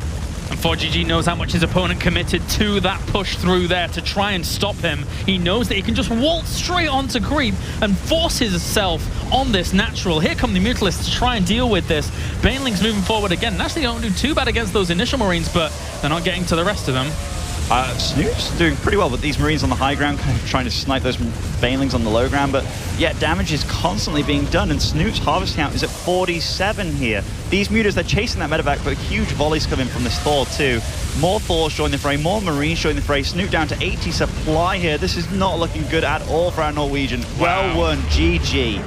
S3: And ForGG knows how much his opponent committed to that push through there to try and stop him. He knows that he can just waltz straight onto creep and force himself on this natural. Here come the Mutalists to try and deal with this. Banelings moving forward again. And actually don't do too bad against those initial Marines, but they're not getting to the rest of them.
S4: Snoop's doing pretty well with these Marines on the high ground, kind of trying to snipe those Banelings on the low ground, but yet damage is constantly being done, and Snoop's harvest count is at 47 here. These Mutas, they're chasing that medevac, but huge volleys coming from this Thor too. More Thors join the fray, more Marines join the fray. Snoop down to 80 supply here. This is not looking good at all for our Norwegian. Well won, GG.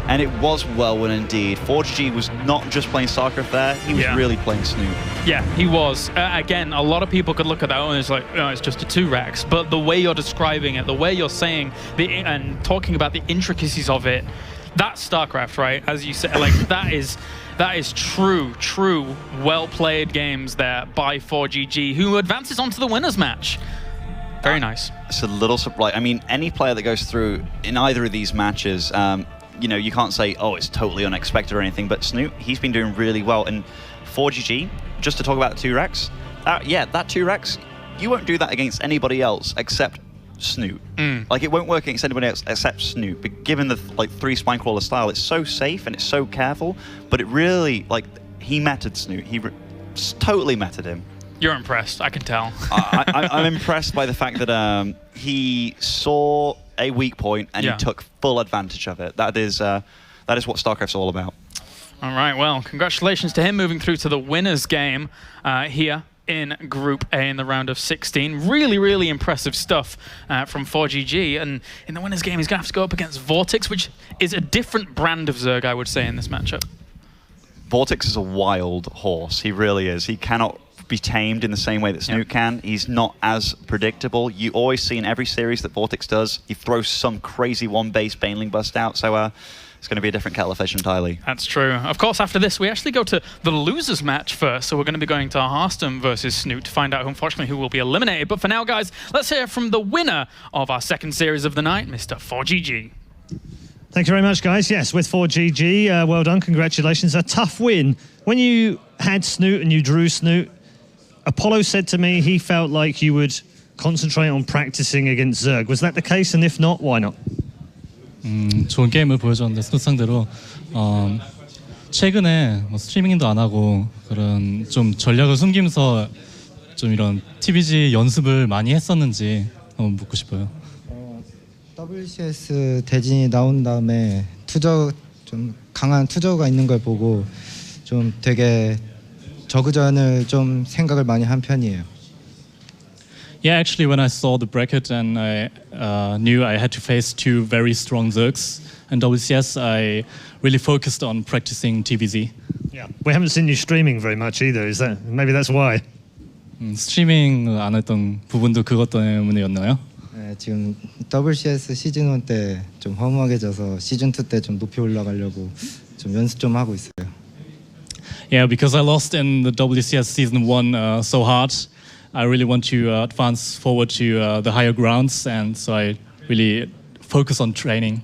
S4: And it was well won indeed. ForGG was not just playing StarCraft there, he was really playing Snute.
S3: Yeah, he was. Again, a lot of people could look at that and it's like, oh, it's just a 2-Rex. But the way you're describing it, the way you're saying and talking about the intricacies of it, that's StarCraft, right? As you said, like that is true, well-played games there by ForGG, who advances onto the winners match. Very nice.
S4: It's a little surprise. I mean, any player that goes through in either of these matches, you know, you can't say, oh, it's totally unexpected or anything, but Snute, he's been doing really well. And ForGG, just to talk about the 2-Rex, yeah, that 2-Rex, you won't do that against anybody else except Snute. Like, it won't work against anybody else except Snute. But given the, like, 3 Spinecrawler style, it's so safe and it's so careful, but it really, like, he meted Snute. He totally meted him.
S3: You're impressed, I can tell.
S4: I'm impressed by the fact that he saw a weak point and he took full advantage of it. That is what StarCraft's all about.
S3: All right, well, congratulations to him moving through to the winners game here in Group A in the round of 16. Really, really impressive stuff from ForGG. And in the winners game, he's going to have to go up against Vortex, which is a different brand of Zerg, I would say, in this matchup.
S4: Vortex is a wild horse. He really is. He cannot be tamed in the same way that Snute can. He's not as predictable. You always see in every series that Vortex does, he throws some crazy one-base Baneling bust out, so it's going to be a different kettle of fish entirely.
S3: That's true. Of course, after this, we actually go to the losers match first, so we're going to be going to Harston versus Snute to find out, unfortunately, who will be eliminated. But for now, guys, let's hear from the winner of our second series of the night, Mr. ForGG.
S1: Thank you very much, guys. Yes, with ForGG, well done, congratulations. A tough win. When you had Snute and you drew Snute, Apollo said to me he felt like you would concentrate on practicing against Zerg. Was that the case? And if not, why not?
S5: 좋은 게임을 보여줬는데 스누트 상대로 최근에 뭐 스트리밍도 안 하고 그런 좀 전략을 숨기면서 좀 이런 TBG 연습을 많이 했었는지 한번 묻고 싶어요.
S6: WCS 대진이 나온 다음에 좀 강한 투저가 있는 걸 보고 좀 되게 저그전을 좀 생각을 많이 한 편이에요.
S5: Yeah, actually, when I saw the bracket and I knew I had to face 2 very strong Zergs and WCS, I really focused on practicing TVZ.
S1: Yeah, we haven't seen you streaming very much either. Is that maybe that's why?
S5: 스트리밍 안 했던 부분도 그것 때문이었나요?
S6: 네, 지금 WCS 시즌 1 때 좀 허무하게져서 시즌 2 때 좀 높이 올라가려고 좀 연습 좀 하고 있어요.
S5: Yeah, because I lost in the WCS season 1 so hard. I really want to advance forward to the higher grounds, and so I really focus on training.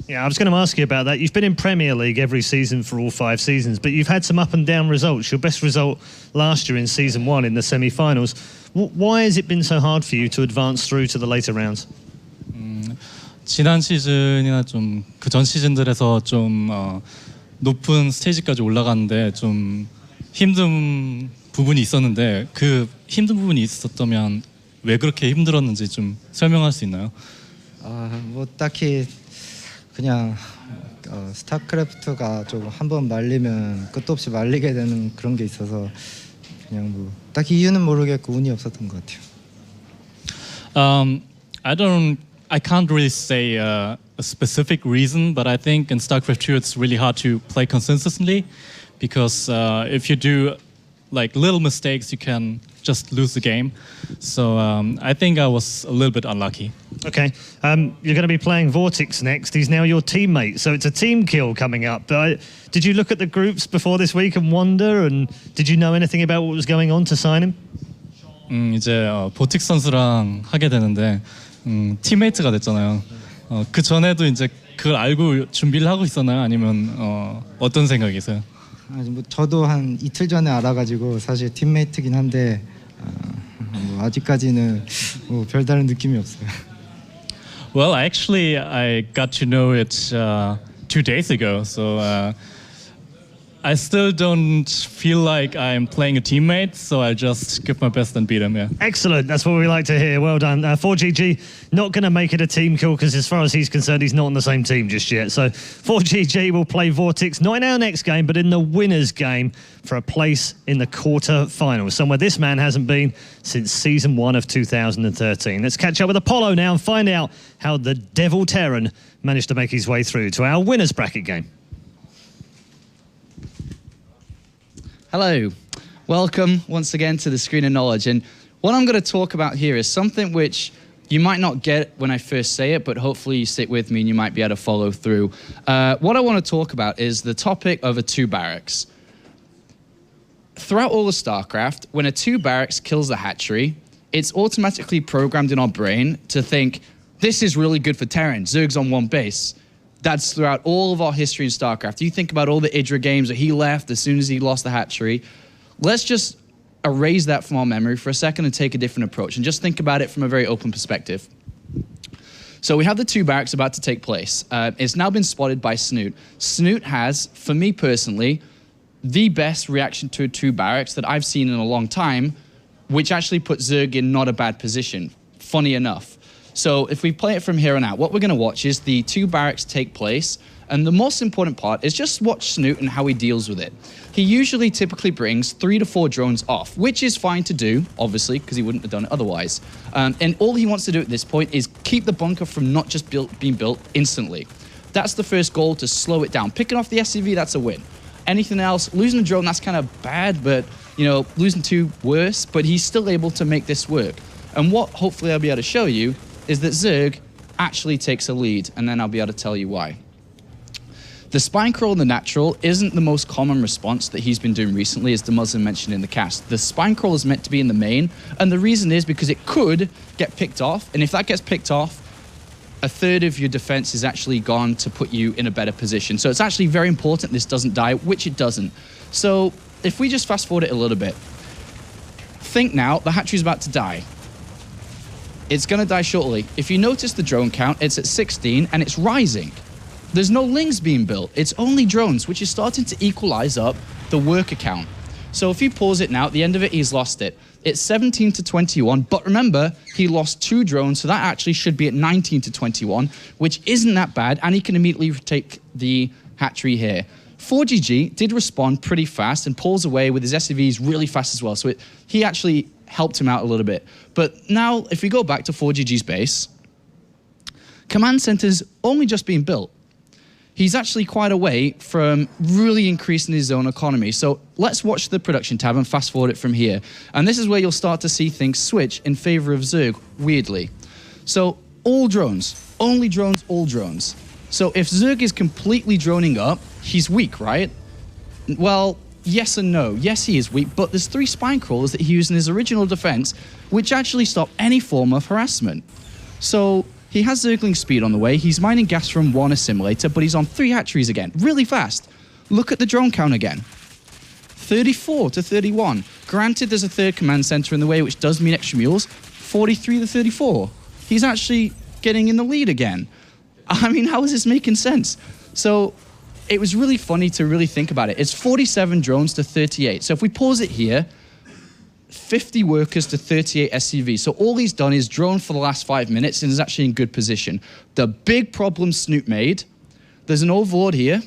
S1: Yeah, I was going to ask you about that. You've been in Premier League every season for all 5 seasons, but you've had some up and down results. Your best result last year in season 1 in the semi-finals. Why has it been so hard for you to advance through to the later rounds?
S5: 지난 시즌이나 좀 그 전 시즌들에서 좀 높은 스테이지까지 올라가는데 좀 힘든 부분이 있었는데 그 힘든 부분이 있었다면 왜 그렇게 힘들었는지 좀 설명할 수 있나요?
S6: 뭐 딱히 그냥 스타크래프트가 좀 한번 말리면 끝도 없이 말리게 되는 그런 게 있어서 그냥 뭐 딱히 이유는 모르겠고 운이 없었던 것 같아요.
S5: I can't really say a specific reason, but I think in StarCraft 2 it's really hard to play consistently because if you do like little mistakes, you can just lose the game. So I think I was a little bit unlucky.
S1: Okay, you're going to be playing Vortex next. He's now your teammate, so it's a team kill coming up. Did you look at the groups before this week and wonder, and did you know anything about what was going on to sign him?
S5: 이제 보틱 선수랑 하게 되는데 팀메이트가 됐잖아요. 그 전에도 이제 그걸 알고 준비를 하고 있었나요? 아니면 어떤 생각이세요?
S6: 뭐 저도 한 이틀 전에 알아가지고 사실 팀메이트긴 한데 뭐 아직까지는 뭐 별다른 느낌이 없어요.
S5: Well, actually, I got to know it 2 days ago, so I still don't feel like I'm playing a teammate, so I just give my best and beat him. Yeah.
S1: Excellent. That's what we like to hear. Well done. ForGG not going to make it a team kill because, as far as he's concerned, he's not on the same team just yet. So ForGG will play Vortex not in our next game, but in the winners' game for a place in the quarter-finals, somewhere this man hasn't been since season 1 of 2013. Let's catch up with Apollo now and find out how the Devil Terran managed to make his way through to our winners' bracket game.
S2: Hello, welcome once again to the Screen of Knowledge, and what I'm going to talk about here is something which you might not get when I first say it, but hopefully you stick with me and you might be able to follow through. What I want to talk about is the topic of a 2 barracks. Throughout all of StarCraft, when a 2 barracks kills the hatchery, it's automatically programmed in our brain to think, this is really good for Terran, Zerg's on 1 base. That's throughout all of our history in StarCraft. You think about all the Idra games that he left as soon as he lost the hatchery. Let's just erase that from our memory for a second and take a different approach and just think about it from a very open perspective. So we have the 2 barracks about to take place. It's now been spotted by Snute. Snute has, for me personally, the best reaction to a 2 barracks that I've seen in a long time, which actually put Zerg in not a bad position, funny enough. So if we play it from here on out, what we're going to watch is the 2 barracks take place, and the most important part is just watch Snute and how he deals with it. He usually typically brings 3 to 4 drones off, which is fine to do, obviously, because he wouldn't have done it otherwise. And all he wants to do at this point is keep the bunker from not just being built instantly. That's the first goal, to slow it down. Picking off the SCV, that's a win. Anything else, losing a drone, that's kind of bad, but, you know, losing 2, worse, but he's still able to make this work. And what hopefully I'll be able to show you is that Zerg actually takes a lead, and then I'll be able to tell you why. The spine crawl in the natural isn't the most common response that he's been doing recently, as the Muslim mentioned in the cast. The spine crawl is meant to be in the main, and the reason is because it could get picked off, and if that gets picked off, a third of your defense is actually gone to put you in a better position. So it's actually very important this doesn't die, which it doesn't. So if we just fast forward it a little bit, think now, the hatchery's about to die. It's going to die shortly. If you notice the drone count, it's at 16 and it's rising. There's no lings being built. It's only drones, which is starting to equalize up the worker count. So if you pause it now, at the end of it, he's lost it. It's 17 to 21, but remember, he lost 2 drones, so that actually should be at 19 to 21, which isn't that bad, and he can immediately take the hatchery here. ForGG did respond pretty fast and pulls away with his SCVs really fast as well, so he actually helped him out a little bit. But now, if we go back to ForGG's base, command center's only just being built. He's actually quite away from really increasing his own economy. So let's watch the production tab and fast forward it from here. And this is where you'll start to see things switch in favor of Zerg, weirdly. So all drones, only drones, all drones. So if Zerg is completely droning up, he's weak, right? Well, yes and no. Yes, he is weak, but there's 3 spine crawlers that he used in his original defense, which actually stop any form of harassment. So he has Zergling speed on the way. He's mining gas from 1 assimilator, but he's on 3 hatcheries again, really fast. Look at the drone count again. 34 to 31. Granted, there's a 3rd command center in the way, which does mean extra mules. 43 to 34. He's actually getting in the lead again. I mean, how is this making sense? So it was really funny to really think about it. It's 47 drones to 38. So if we pause it here, 50 workers to 38 SCV. So all he's done is drone for the last 5 minutes and is actually in good position. The big problem Snute made, there's an overlord here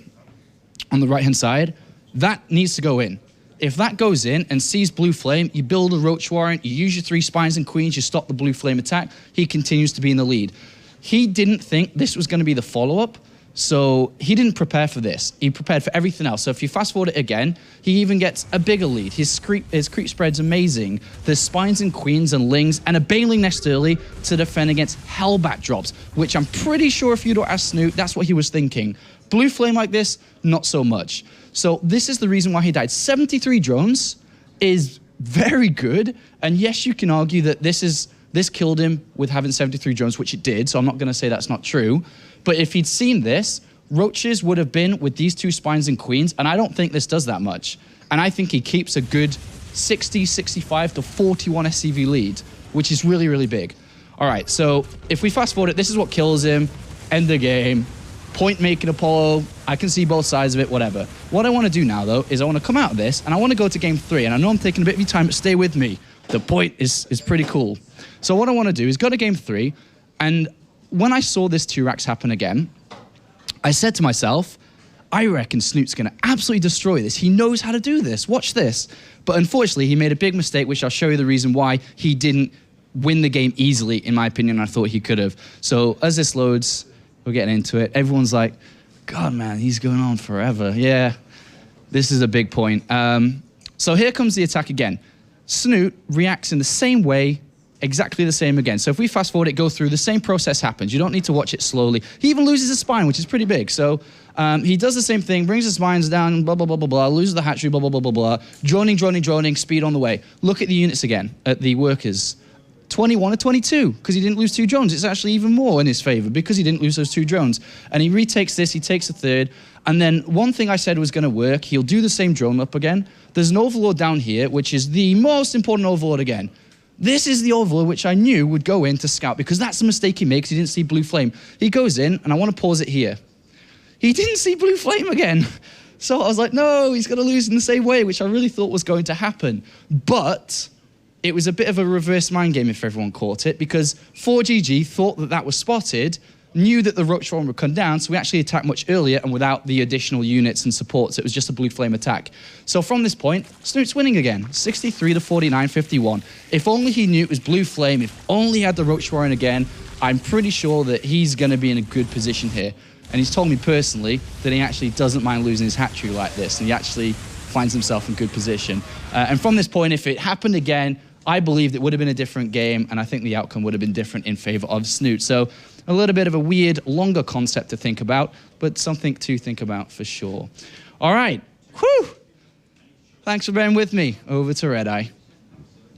S2: on the right-hand side. That needs to go in. If that goes in and sees blue flame, you build a roach warrant, you use your 3 spines and queens, you stop the blue flame attack, he continues to be in the lead. He didn't think this was going to be the follow-up, so he didn't prepare for this. He prepared for everything else. So if you fast forward it again, he even gets a bigger lead. His creep spread's amazing. There's spines and queens and lings and a baneling nest early to defend against hellbat drops, which I'm pretty sure if you don't ask Snute, that's what he was thinking. Blue flame like this, not so much. So this is the reason why he died. 73 drones is very good. And yes, you can argue that this killed him with having 73 drones, which it did. So I'm not going to say that's not true. But if he'd seen this, roaches would have been with these 2 spines and queens. And I don't think this does that much. And I think he keeps a good 60, 65 to 41 SCV lead, which is really, really big. All right, so if we fast forward it, this is what kills him. End the game. Point making Apollo, I can see both sides of it, whatever. What I want to do now, though, is I want to come out of this, and I want to go to game 3. And I know I'm taking a bit of your time, but stay with me. The point is pretty cool. So what I want to do is go to game 3, and when I saw this 2-racks happen again, I said to myself, I reckon Snute's going to absolutely destroy this. He knows how to do this. Watch this. But unfortunately, he made a big mistake, which I'll show you the reason why he didn't win the game easily, in my opinion. I thought he could have. So as this loads, we're getting into it. Everyone's like, God, man, he's going on forever. Yeah, this is a big point. So here comes the attack again. Snute reacts in the same way, exactly the same again. So if we fast forward it, go through, the same process happens. You don't need to watch it slowly. He even loses a spine, which is pretty big. So he does the same thing, brings the spines down, blah, blah, blah, blah, blah, loses the hatchery, blah, blah, blah, blah, blah. Droning, speed on the way. Look at the units again, at the workers. 21 to 22, because he didn't lose 2 drones. It's actually even more in his favor because he didn't lose those 2 drones. And he retakes this, he takes a 3rd. And then one thing I said was going to work, he'll do the same drone up again. There's an overlord down here, which is the most important overlord again. This is the overlord which I knew would go in to scout, because that's the mistake he makes. He didn't see blue flame. He goes in, and I want to pause it here. He didn't see blue flame again. So I was like, no, he's going to lose in the same way, which I really thought was going to happen. But it was a bit of a reverse mind game if everyone caught it, because ForGG thought that that was spotted, knew that the roach swarm would come down, so we actually attacked much earlier and without the additional units and supports. It was just a blue flame attack. So from this point, Snute's winning again, 63 to 49, 51. If only he knew it was blue flame, if only he had the roach swarm again, I'm pretty sure that he's going to be in a good position here. And he's told me personally that he actually doesn't mind losing his hatchery like this, and he actually finds himself in good position. And from this point, if it happened again, I believed it would have been a different game, and I think the outcome would have been different in favor of Snute. So a little bit of a weird, longer concept to think about, but something to think about for sure. All right. Whew. Thanks for bearing with me. Over to Red Eye.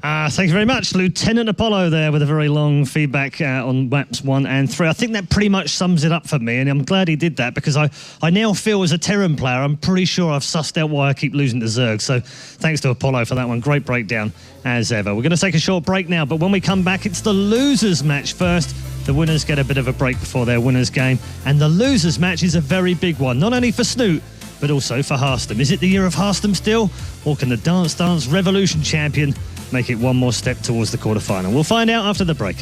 S1: Thank you very much, Lieutenant Apollo there with a very long feedback on maps 1 and 3. I think that pretty much sums it up for me, and I'm glad he did that, because I now feel as a Terran player, I'm pretty sure I've sussed out why I keep losing to Zerg. So thanks to Apollo for that one. Great breakdown as ever. We're going to take a short break now, but when we come back, it's the losers match first. The winners get a bit of a break before their winners game, and the losers match is a very big one, not only for Snute, but also for Harstem. Is it the year of Harstem still, or can the Dance Dance Revolution champion make it one more step towards the quarterfinal? We'll find out after the break.